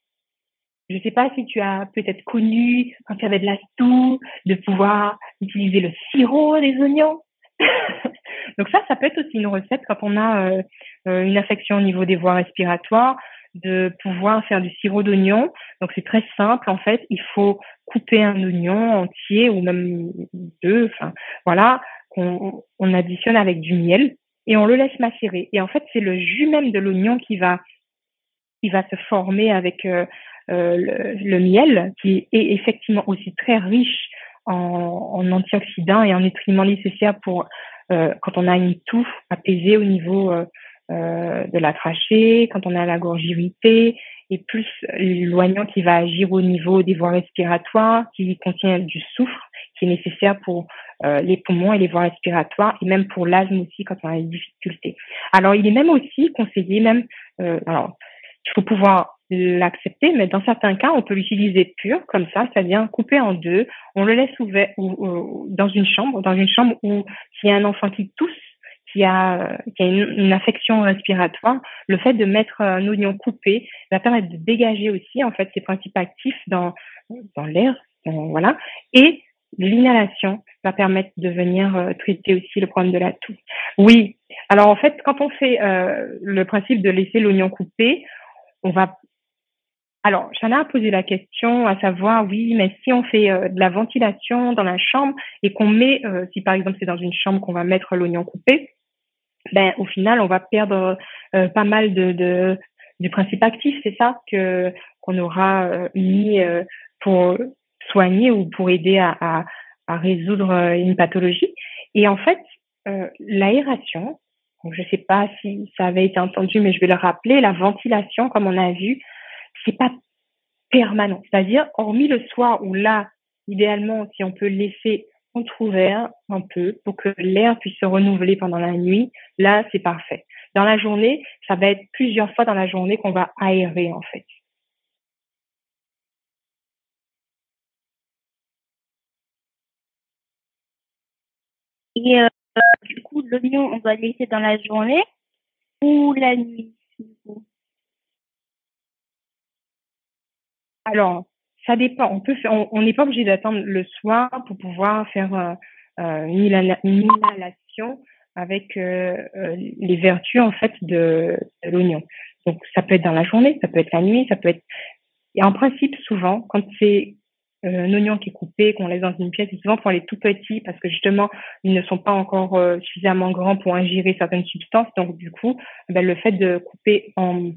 je ne sais pas si tu as peut-être connu, quand tu avais de la toux, de pouvoir utiliser le sirop des oignons. Donc ça peut être aussi une recette quand on a une affection au niveau des voies respiratoires, de pouvoir faire du sirop d'oignon. Donc c'est très simple en fait. Il faut couper un oignon entier ou même deux. Enfin voilà, on additionne avec du miel et on le laisse macérer. Et en fait c'est le jus même de l'oignon qui va se former avec le miel, qui est effectivement aussi très riche en antioxydants et en nutriments nécessaires pour quand on a une toux apaisée au niveau de la trachée, quand on a la gorge irritée, et plus l'oignon qui va agir au niveau des voies respiratoires, qui contient du soufre, qui est nécessaire pour les poumons et les voies respiratoires, et même pour l'asthme aussi quand on a des difficultés. Alors, il est même aussi conseillé, alors, il faut pouvoir l'accepter, mais dans certains cas, on peut l'utiliser pur, comme ça, c'est-à-dire coupé en deux. On le laisse ouvert dans une chambre où s'il y a un enfant qui tousse, qui a une affection respiratoire, le fait de mettre un oignon coupé va permettre de dégager aussi, en fait, ses principes actifs dans l'air, voilà. Et l'inhalation va permettre de venir traiter aussi le problème de la toux. Oui. Alors, en fait, quand on fait le principe de laisser l'oignon coupé, alors, Chana a posé la question à savoir, oui, mais si on fait de la ventilation dans la chambre et qu'on met, si par exemple c'est dans une chambre qu'on va mettre l'oignon coupé, ben au final on va perdre pas mal du principe actif, c'est ça qu'on aura mis pour soigner ou pour aider à résoudre une pathologie. Et en fait, l'aération, je ne sais pas si ça avait été entendu, mais je vais le rappeler, la ventilation, comme on a vu, c'est pas permanent. C'est-à-dire, hormis le soir où là, idéalement, si on peut laisser entrouvert un peu pour que l'air puisse se renouveler pendant la nuit, là, c'est parfait. Dans la journée, ça va être plusieurs fois dans la journée qu'on va aérer, en fait. Et du coup, l'oignon, on doit le laisser dans la journée ou la nuit, du coup? Alors, ça dépend. On n'est pas obligé d'attendre le soir pour pouvoir faire une inhalation avec les vertus en fait de l'oignon. Donc, ça peut être dans la journée, ça peut être la nuit, ça peut être. Et en principe, souvent, quand c'est un oignon qui est coupé, qu'on laisse dans une pièce, c'est souvent pour les tout petits parce que justement, ils ne sont pas encore suffisamment grands pour ingérer certaines substances. Donc, du coup, ben, le fait de couper en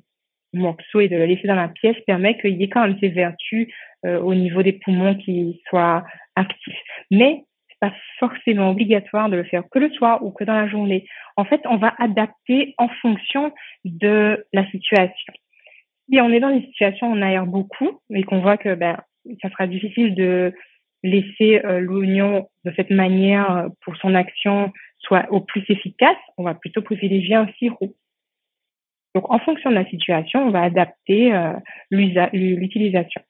morceaux et de le laisser dans la pièce permet qu'il y ait quand même ces vertus au niveau des poumons qui soient actifs. Mais c'est pas forcément obligatoire de le faire que le soir ou que dans la journée. En fait, on va adapter en fonction de la situation. Si on est dans une situation où on aère beaucoup et qu'on voit que ça sera difficile de laisser l'oignon de cette manière pour son action soit au plus efficace, on va plutôt privilégier un sirop. Donc, en fonction de la situation, on va adapter l'utilisation.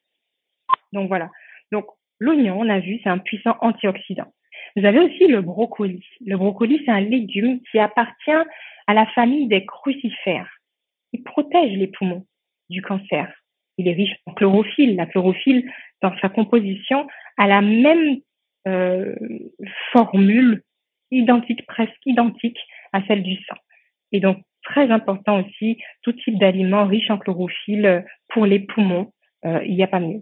Donc, voilà. Donc, l'oignon, on a vu, c'est un puissant antioxydant. Vous avez aussi le brocoli. Le brocoli, c'est un légume qui appartient à la famille des crucifères. Il protège les poumons du cancer. Il est riche en chlorophylle. La chlorophylle, dans sa composition, a la même formule presque identique à celle du sang. Et donc, très important aussi, tout type d'aliments riches en chlorophylle pour les poumons, il n'y a pas mieux.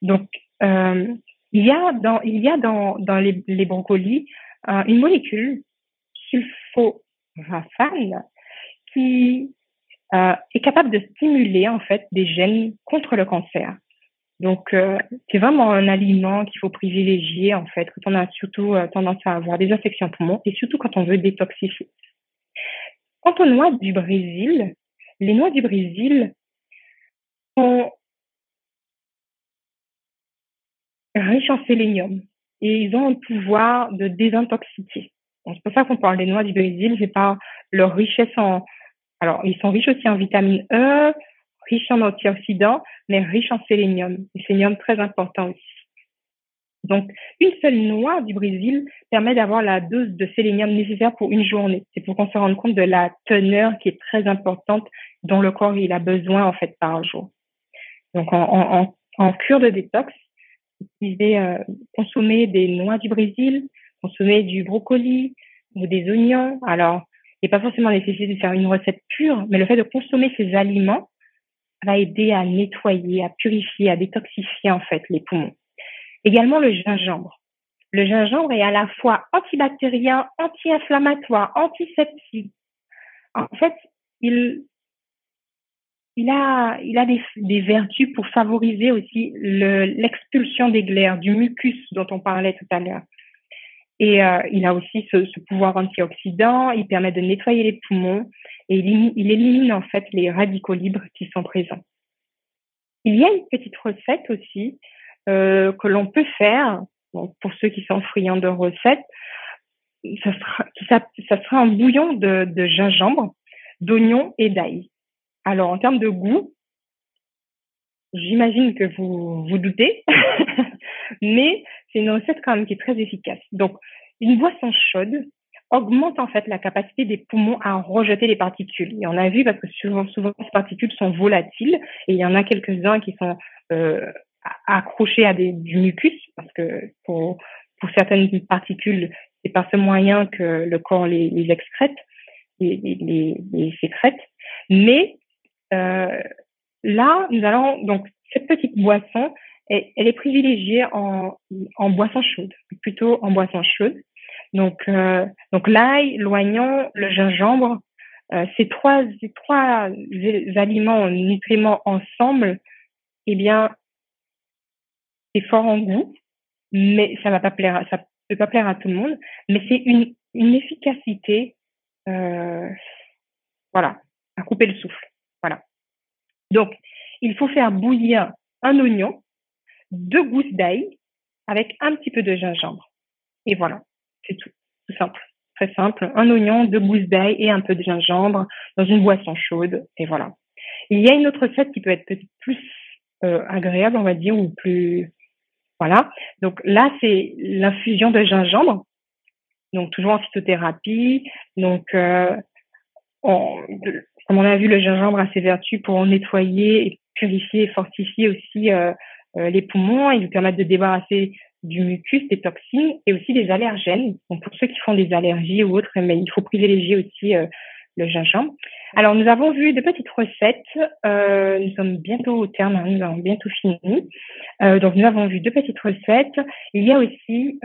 Donc, il y a dans les brocolis une molécule sulforaphane qui est capable de stimuler en fait des gènes contre le cancer. Donc, c'est vraiment un aliment qu'il faut privilégier en fait quand on a surtout tendance à avoir des infections poumons et surtout quand on veut détoxifier. Quant aux noix du Brésil, les noix du Brésil sont riches en sélénium et ils ont un pouvoir de désintoxiquer. Donc, c'est pour ça qu'on parle des noix du Brésil, c'est pas leur richesse alors, ils sont riches aussi en vitamine E, riches en antioxydants, mais riches en sélénium. Le sélénium très important aussi. Donc, une seule noix du Brésil permet d'avoir la dose de sélénium nécessaire pour une journée. C'est pour qu'on se rende compte de la teneur qui est très importante dont le corps il a besoin en fait par jour. Donc, en cure de détox, consommer des noix du Brésil, consommer du brocoli ou des oignons. Alors, il n'est pas forcément nécessaire de faire une recette pure, mais le fait de consommer ces aliments va aider à nettoyer, à purifier, à détoxifier en fait les poumons. Également le gingembre. Le gingembre est à la fois antibactérien, anti-inflammatoire, antiseptique. En fait, il a des vertus pour favoriser aussi l'expulsion des glaires, du mucus dont on parlait tout à l'heure. Et il a aussi ce pouvoir antioxydant, il permet de nettoyer les poumons et il élimine en fait les radicaux libres qui sont présents. Il y a une petite recette aussi que l'on peut faire, donc pour ceux qui sont friands de recettes, ça sera un bouillon de gingembre, d'oignon et d'ail. Alors en termes de goût, j'imagine que vous vous doutez, mais c'est une recette quand même qui est très efficace. Donc une boisson chaude augmente en fait la capacité des poumons à rejeter les particules. Et on a vu parce que souvent ces particules sont volatiles et il y en a quelques-uns qui sont accrochés à du mucus parce que pour certaines particules, c'est par ce moyen que le corps les excrète, les sécrète. Mais là, nous allons donc cette petite boisson, elle est privilégiée en boisson chaude, plutôt en boisson chaude. Donc l'ail, l'oignon, le gingembre, ces trois aliments, nutriments ensemble, eh bien, c'est fort en goût, mais ça peut pas plaire à tout le monde, mais c'est une efficacité, voilà, à couper le souffle, voilà. Donc, il faut faire bouillir un oignon, 2 gousses d'ail avec un petit peu de gingembre. Et voilà, c'est tout. Tout simple. Très simple. Un oignon, 2 gousses d'ail et un peu de gingembre dans une boisson chaude. Et voilà. Il y a une autre recette qui peut être peut-être plus agréable, on va dire, ou plus... Voilà. Donc là, c'est l'infusion de gingembre. Donc toujours en phytothérapie. Donc, comme on a vu, le gingembre a ses vertus pour nettoyer, purifier et fortifier aussi les poumons. Il nous permet de débarrasser du mucus, des toxines et aussi des allergènes. Donc pour ceux qui font des allergies ou autres, mais il faut privilégier aussi le gingembre. Alors nous avons vu de petites recettes. Nous sommes bientôt au terme, nous avons bientôt fini. Donc nous avons vu 2 petites recettes. Il y a aussi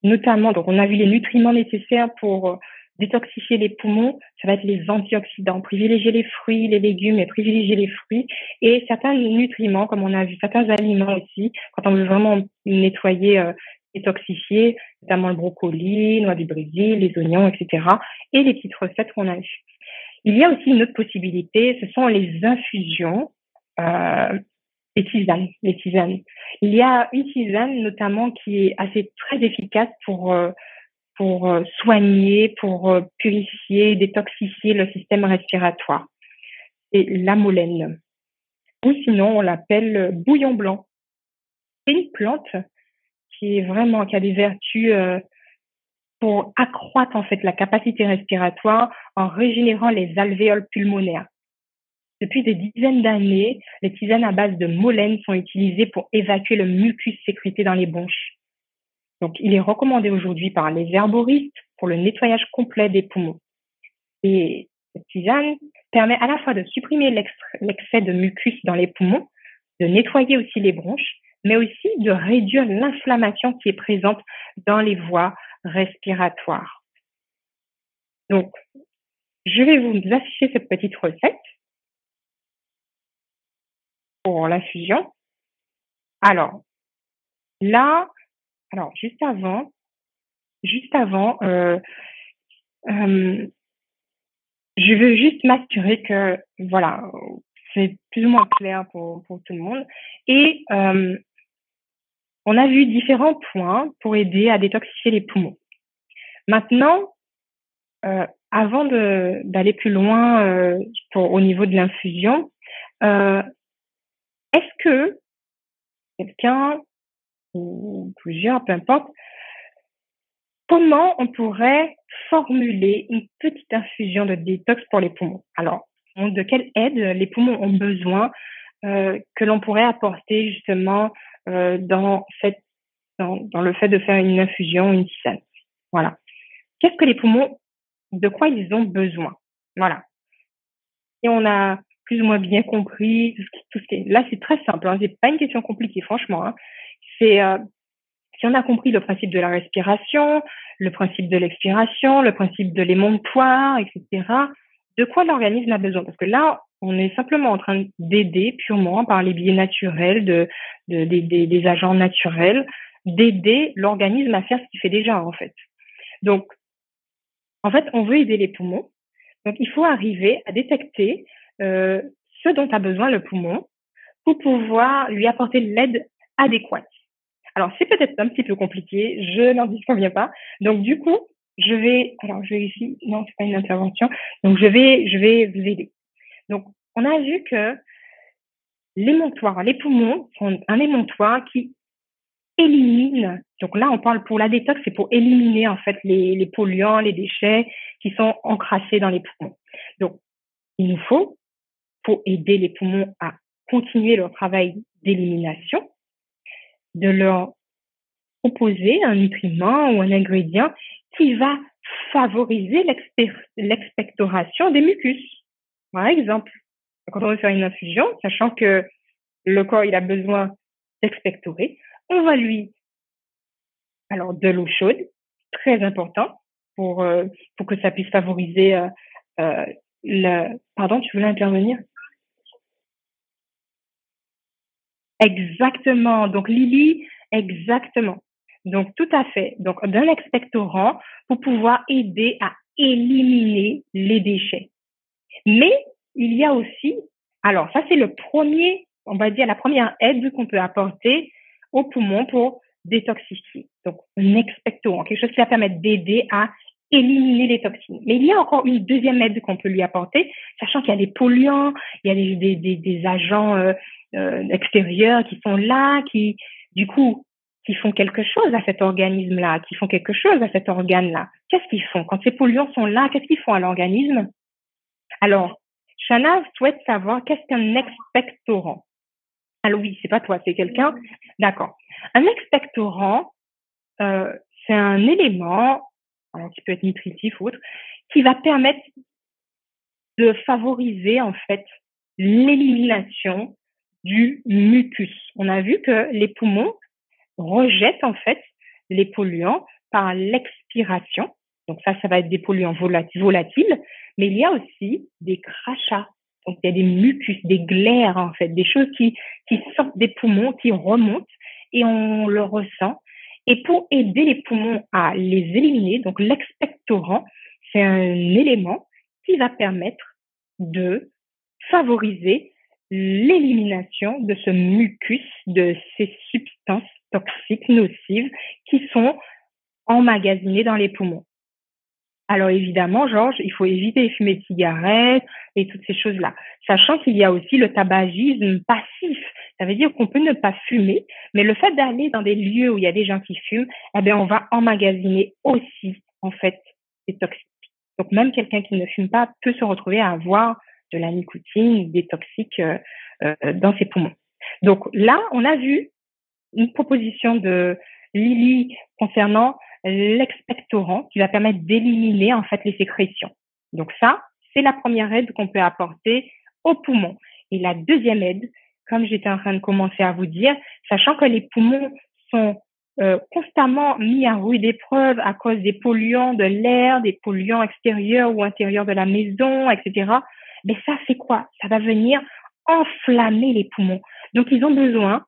notamment, donc on a vu les nutriments nécessaires pour détoxifier les poumons, ça va être les antioxydants, privilégier les fruits, les légumes et privilégier les fruits et certains nutriments, comme on a vu, certains aliments aussi, quand on veut vraiment nettoyer, détoxifier, notamment le brocoli, noix du Brésil, les oignons, etc. et les petites recettes qu'on a vues. Il y a aussi une autre possibilité, ce sont les infusions, les tisanes. Il y a une tisane notamment qui est assez très efficace pour soigner, pour purifier, détoxifier le système respiratoire. C'est l'amolène. Ou sinon, on l'appelle bouillon blanc. C'est une plante qui a des vertus pour accroître en fait la capacité respiratoire en régénérant les alvéoles pulmonaires. Depuis des dizaines d'années, les tisanes à base de molène sont utilisées pour évacuer le mucus sécrété dans les bronches. Donc, il est recommandé aujourd'hui par les herboristes pour le nettoyage complet des poumons. Et cette tisane permet à la fois de supprimer l'excès de mucus dans les poumons, de nettoyer aussi les bronches, mais aussi de réduire l'inflammation qui est présente dans les voies respiratoires. Donc, je vais vous afficher cette petite recette pour l'infusion. Alors, là, juste avant, je veux juste m'assurer que, voilà, c'est plus ou moins clair pour tout le monde. Et on a vu différents points pour aider à détoxifier les poumons. Maintenant, avant d'aller plus loin au niveau de l'infusion, est-ce que quelqu'un ou plusieurs, peu importe, comment on pourrait formuler une petite infusion de détox pour les poumons? Alors, de quelle aide les poumons ont besoin que l'on pourrait apporter justement dans le fait de faire une infusion, une tisane? Voilà. Qu'est-ce que les poumons, de quoi ils ont besoin? Voilà. Et on a plus ou moins bien compris tout ce qui est. Là, c'est très simple. Hein, c'est pas une question compliquée, franchement. Hein. C'est si on a compris le principe de la respiration, le principe de l'expiration, le principe de l'émonctoire, etc. De quoi l'organisme a besoin? Parce que là, on est simplement en train d'aider purement par les biais naturels des agents naturels, d'aider l'organisme à faire ce qu'il fait déjà en fait. Donc, en fait, on veut aider les poumons. Donc, il faut arriver à détecter ce dont a besoin le poumon pour pouvoir lui apporter l'aide adéquate. Alors, c'est peut-être un petit peu compliqué, je n'en disconviens pas. Donc, du coup, je vais ici, non, c'est pas une intervention. Donc, je vais vous aider. Donc, on a vu que l'émonctoire, les poumons sont un émonctoire qui élimine. Donc là, on parle pour la détox, c'est pour éliminer en fait les polluants, les déchets qui sont encrassés dans les poumons. Donc, il nous faut, pour aider les poumons à continuer leur travail d'élimination, de leur proposer un nutriment ou un ingrédient qui va favoriser l'expectoration des mucus. Par exemple, quand on veut faire une infusion, sachant que le corps il a besoin d'expectorer, on va lui de l'eau chaude, très important pour que ça puisse favoriser Pardon, tu voulais intervenir? Exactement. Donc Lily, exactement. Donc tout à fait. Donc d'un expectorant pour pouvoir aider à éliminer les déchets. Mais il y a aussi, alors ça c'est le premier, on va dire la première aide qu'on peut apporter aux poumons pour détoxifier. Donc, un expectorant, quelque chose qui va permettre d'aider à éliminer les toxines. Mais il y a encore une deuxième aide qu'on peut lui apporter, sachant qu'il y a des polluants, il y a des agents extérieurs qui sont là, qui, du coup, qui font quelque chose à cet organisme-là, qui font quelque chose à cet organe-là. Qu'est-ce qu'ils font? Quand ces polluants sont là, qu'est-ce qu'ils font à l'organisme? Alors, Shana souhaite savoir qu'est-ce qu'un expectorant. Alors oui, c'est pas toi, c'est quelqu'un. D'accord. Un expectorant, c'est un élément, alors qui peut être nutritif ou autre, qui va permettre de favoriser en fait l'élimination du mucus. On a vu que les poumons rejettent en fait les polluants par l'expiration. Donc ça va être des polluants volatiles, mais il y a aussi des crachats. Donc il y a des mucus, des glaires en fait, des choses qui sortent des poumons, qui remontent et on le ressent. Et pour aider les poumons à les éliminer, donc l'expectorant, c'est un élément qui va permettre de favoriser l'élimination de ce mucus, de ces substances toxiques nocives qui sont emmagasinées dans les poumons. Alors évidemment, Georges, il faut éviter les fumées de cigarettes et toutes ces choses-là, sachant qu'il y a aussi le tabagisme passif. Ça veut dire qu'on peut ne pas fumer, mais le fait d'aller dans des lieux où il y a des gens qui fument, eh bien, on va emmagasiner aussi, en fait, des toxiques. Donc même quelqu'un qui ne fume pas peut se retrouver à avoir de la nicotine, des toxiques dans ses poumons. Donc là, on a vu une proposition de Lily concernant l'expectorant qui va permettre d'éliminer en fait les sécrétions. Donc ça, c'est la première aide qu'on peut apporter aux poumons. Et la deuxième aide, comme j'étais en train de commencer à vous dire, sachant que les poumons sont constamment mis à rude épreuve à cause des polluants de l'air, des polluants extérieurs ou intérieurs de la maison, etc. Mais ça fait quoi? Ça va venir enflammer les poumons. Donc ils ont besoin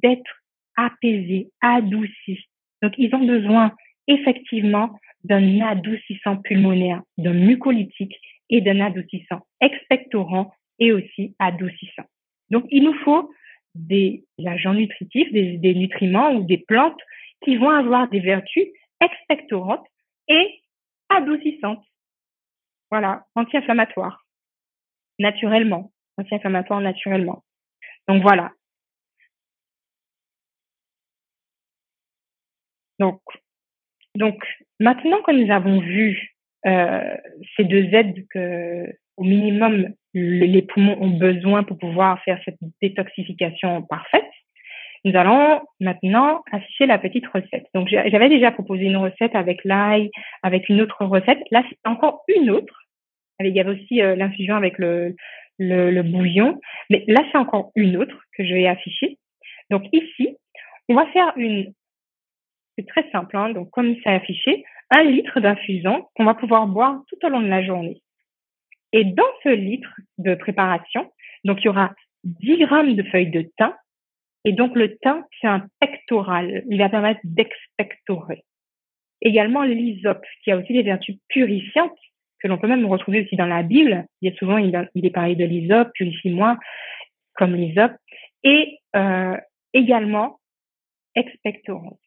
d'être apaisés, adoucis. Donc ils ont besoin effectivement d'un adoucissant pulmonaire, d'un mucolytique et d'un adoucissant expectorant et aussi adoucissant. Donc, il nous faut des agents nutritifs, des nutriments ou des plantes qui vont avoir des vertus expectorantes et adoucissantes. Voilà, anti-inflammatoires, naturellement. Anti-inflammatoires naturellement. Donc, voilà. Donc, maintenant que nous avons vu ces deux aides que, au minimum, les poumons ont besoin pour pouvoir faire cette détoxification parfaite, nous allons maintenant afficher la petite recette. Donc, j'avais déjà proposé une recette avec l'ail, avec une autre recette. Là, c'est encore une autre. Il y avait aussi l'infusion avec le bouillon. Mais là, c'est encore une autre que je vais afficher. Donc, ici, on va faire c'est très simple, hein, donc comme c'est affiché, 1 litre d'infusion qu'on va pouvoir boire tout au long de la journée. Et dans ce litre de préparation, donc il y aura 10 grammes de feuilles de thym. Et donc le thym, c'est un pectoral. Il va permettre d'expectorer. Également l'hysope, qui a aussi des vertus purifiantes, que l'on peut même retrouver aussi dans la Bible. Il y a souvent, il est parlé de l'hysope, purifie-moi, comme l'hysope. Et également expectorante.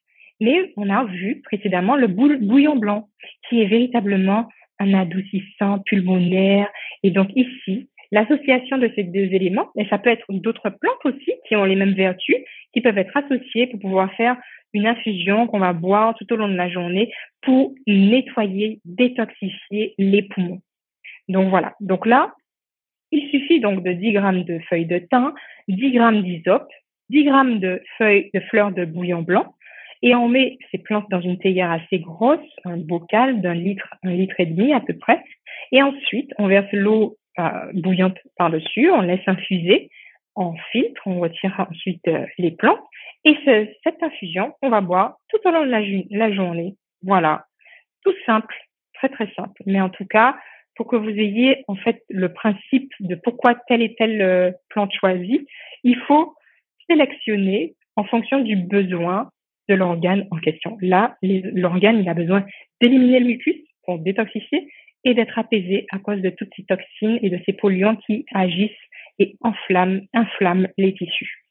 Mais on a vu précédemment le bouillon blanc, qui est véritablement un adoucissant pulmonaire. Et donc ici, l'association de ces deux éléments, et ça peut être d'autres plantes aussi qui ont les mêmes vertus, qui peuvent être associées pour pouvoir faire une infusion qu'on va boire tout au long de la journée pour nettoyer, détoxifier les poumons. Donc voilà. Donc là, il suffit donc de 10 grammes de feuilles de thym, 10 grammes d'hysope, 10 grammes de fleurs de bouillon blanc, et on met ces plantes dans une théière assez grosse, un bocal d'1 litre, 1 litre et demi à peu près. Et ensuite, on verse l'eau bouillante par-dessus, on laisse infuser, on filtre, on retire ensuite les plantes. Et cette infusion, on va boire tout au long de la journée. Voilà, tout simple, très très simple. Mais en tout cas, pour que vous ayez en fait le principe de pourquoi telle et telle plante choisie, il faut sélectionner en fonction du besoin de l'organe en question. Là, l'organe, il a besoin d'éliminer le mucus pour détoxifier et d'être apaisé à cause de toutes ces toxines et de ces polluants qui agissent et inflamment les tissus.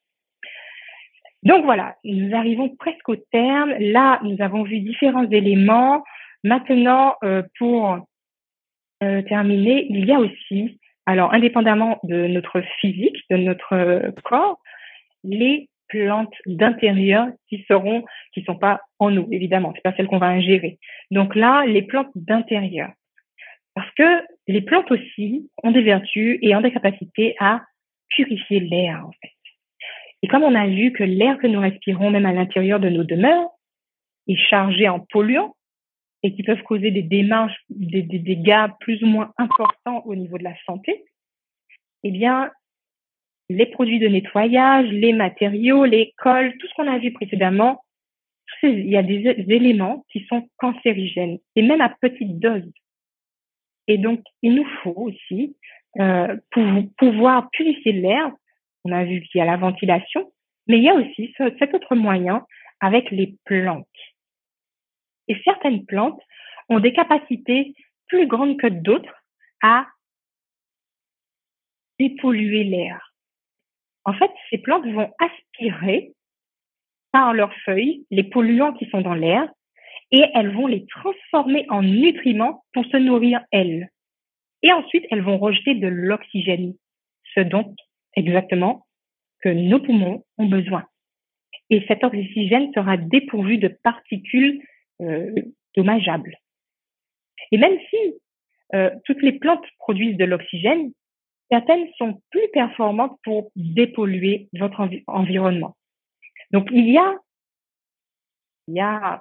Donc voilà, nous arrivons presque au terme. Là, nous avons vu différents éléments. Maintenant, pour terminer, il y a aussi, alors indépendamment de notre physique, de notre corps, les plantes d'intérieur qui sont pas en nous, évidemment, c'est pas celles qu'on va ingérer. Donc là, les plantes d'intérieur. Parce que les plantes aussi ont des vertus et ont des capacités à purifier l'air, en fait. Et comme on a vu que l'air que nous respirons, même à l'intérieur de nos demeures, est chargé en polluants et qui peuvent causer des dégâts plus ou moins importants au niveau de la santé, eh bien, les produits de nettoyage, les matériaux, les cols, tout ce qu'on a vu précédemment, il y a des éléments qui sont cancérigènes, et même à petite dose. Et donc, il nous faut aussi, pour pouvoir purifier l'air, on a vu qu'il y a la ventilation, mais il y a aussi cet autre moyen avec les plantes. Et certaines plantes ont des capacités plus grandes que d'autres à dépolluer l'air. En fait, ces plantes vont aspirer par leurs feuilles les polluants qui sont dans l'air et elles vont les transformer en nutriments pour se nourrir elles. Et ensuite, elles vont rejeter de l'oxygène, ce dont exactement que nos poumons ont besoin. Et cet oxygène sera dépourvu de particules dommageables. Et même si toutes les plantes produisent de l'oxygène, certaines sont plus performantes pour dépolluer votre environnement. Donc, il y a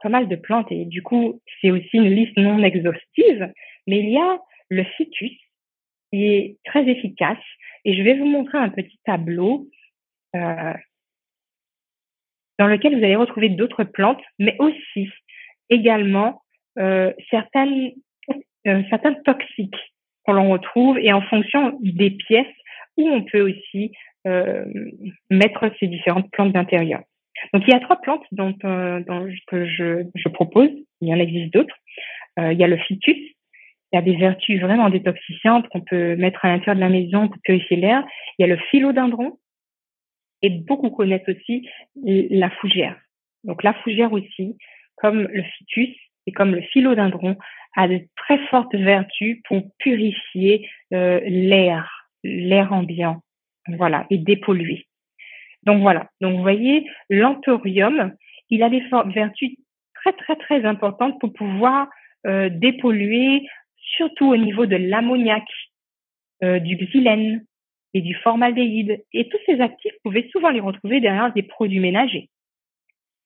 pas mal de plantes et du coup, c'est aussi une liste non exhaustive, mais il y a le ficus qui est très efficace et je vais vous montrer un petit tableau dans lequel vous allez retrouver d'autres plantes, mais aussi également certains toxiques qu'on l'on retrouve et en fonction des pièces où on peut aussi mettre ces différentes plantes d'intérieur. Donc, il y a 3 plantes que je propose. Il y en existe d'autres. Il y a le ficus. Il y a des vertus vraiment détoxifiantes qu'on peut mettre à l'intérieur de la maison pour purifier l'air. Il y a le philodendron. Et beaucoup connaissent aussi la fougère. Donc, la fougère aussi, comme le ficus et comme le philodendron, a de très fortes vertus pour purifier l'air ambiant. Voilà, et dépolluer. Donc voilà. Donc vous voyez, l'anthurium, il a des vertus très très très importantes pour pouvoir dépolluer, surtout au niveau de l'ammoniac, du xylène et du formaldéhyde. Et tous ces actifs, vous pouvez souvent les retrouver derrière des produits ménagers.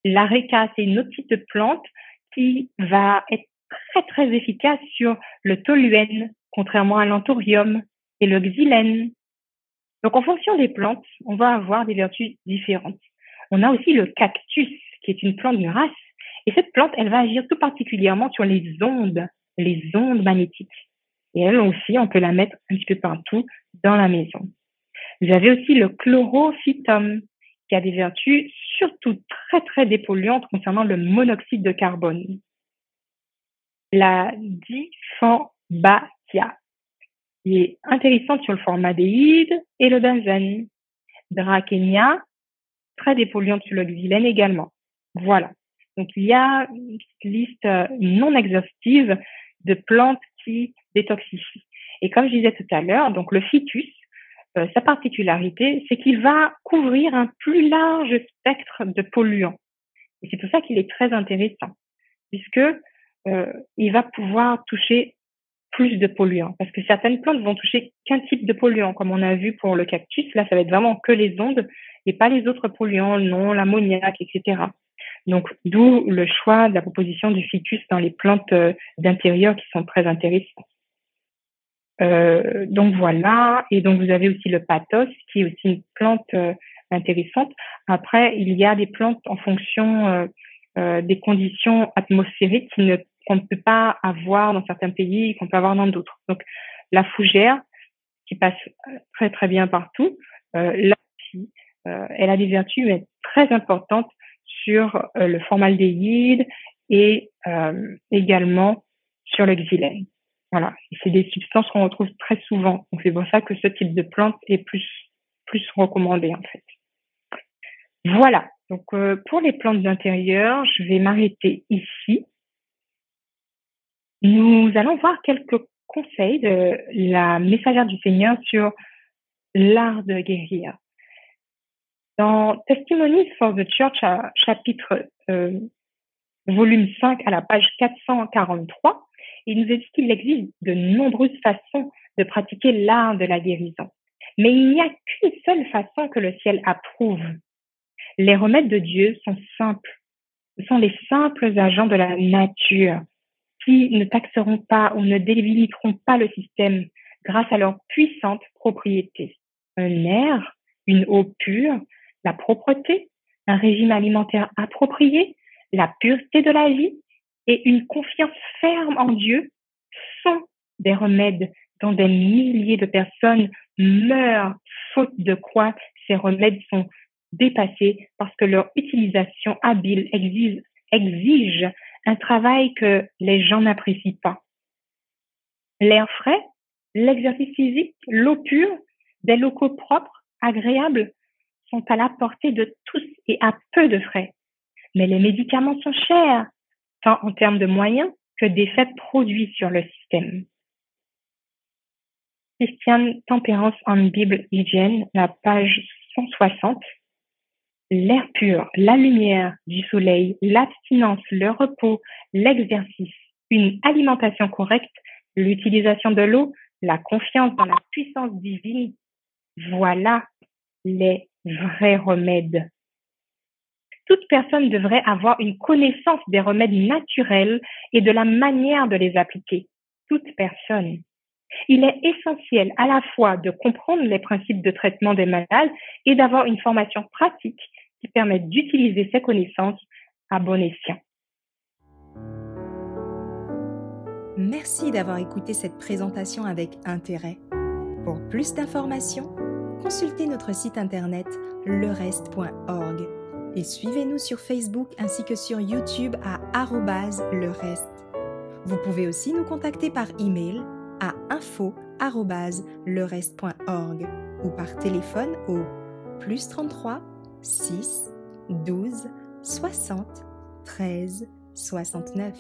L'aréca, c'est une autre petite plante qui va être très très efficace sur le toluène, contrairement à l'anthurium et le xylène. Donc, en fonction des plantes, on va avoir des vertus différentes. On a aussi le cactus, qui est une plante de race. Et cette plante, elle va agir tout particulièrement sur les ondes magnétiques. Et elle aussi, on peut la mettre un petit peu partout dans la maison. Vous avez aussi le chlorophytum, qui a des vertus surtout très, très dépolluantes concernant le monoxyde de carbone. La diphenbatia, qui est intéressante sur le formaldéhyde et le benzène. Dracaena, très dépolluante sur le xylène également. Voilà. Donc, il y a une liste non exhaustive de plantes qui détoxifient. Et comme je disais tout à l'heure, donc le ficus, sa particularité, c'est qu'il va couvrir un plus large spectre de polluants. Et c'est pour ça qu'il est très intéressant, puisque il va pouvoir toucher plus de polluants, parce que certaines plantes vont toucher qu'un type de polluant, comme on a vu pour le cactus. Là, ça va être vraiment que les ondes et pas les autres polluants, non, l'ammoniac, etc. Donc, d'où le choix de la proposition du ficus dans les plantes d'intérieur qui sont très intéressantes. Donc voilà, et donc vous avez aussi le pathos, qui est aussi une plante intéressante. Après, il y a des plantes en fonction des conditions atmosphériques qu'on ne peut pas avoir dans certains pays, qu'on peut avoir dans d'autres. Donc, la fougère, qui passe très très bien partout, là aussi, elle a des vertus mais très importantes sur le formaldéhyde et également sur le xylène. Voilà, et c'est des substances qu'on retrouve très souvent. Donc c'est pour ça que ce type de plante est plus recommandé en fait. Voilà, donc pour les plantes d'intérieur, je vais m'arrêter ici. Nous allons voir quelques conseils de la messagère du Seigneur sur l'art de guérir. Dans Testimonies for the Church, chapitre volume 5 à la page 443, il nous est dit qu'il existe de nombreuses façons de pratiquer l'art de la guérison. Mais il n'y a qu'une seule façon que le ciel approuve. Les remèdes de Dieu sont simples. Ce sont les simples agents de la nature qui ne taxeront pas ou ne débiliteront pas le système grâce à leurs puissantes propriétés. Un air, une eau pure, la propreté, un régime alimentaire approprié, la pureté de la vie et une confiance ferme en Dieu sont des remèdes dont des milliers de personnes meurent, faute de quoi ces remèdes sont dépassés parce que leur utilisation habile exige un travail que les gens n'apprécient pas. L'air frais, l'exercice physique, l'eau pure, des locaux propres, agréables, sont à la portée de tous et à peu de frais. Mais les médicaments sont chers, tant en termes de moyens que d'effets produits sur le système. Christian Temperance and Bible Hygiene, la page 160. L'air pur, la lumière du soleil, l'abstinence, le repos, l'exercice, une alimentation correcte, l'utilisation de l'eau, la confiance dans la puissance divine, voilà les vrais remèdes. Toute personne devrait avoir une connaissance des remèdes naturels et de la manière de les appliquer. Toute personne. Il est essentiel à la fois de comprendre les principes de traitement des malades et d'avoir une formation pratique qui permette d'utiliser ces connaissances à bon escient. Merci d'avoir écouté cette présentation avec intérêt. Pour plus d'informations, consultez notre site internet lereste.org et suivez-nous sur Facebook ainsi que sur YouTube à @lereste. Vous pouvez aussi nous contacter par email à info@lereste.org ou par téléphone au +33 6 12 60 13 69.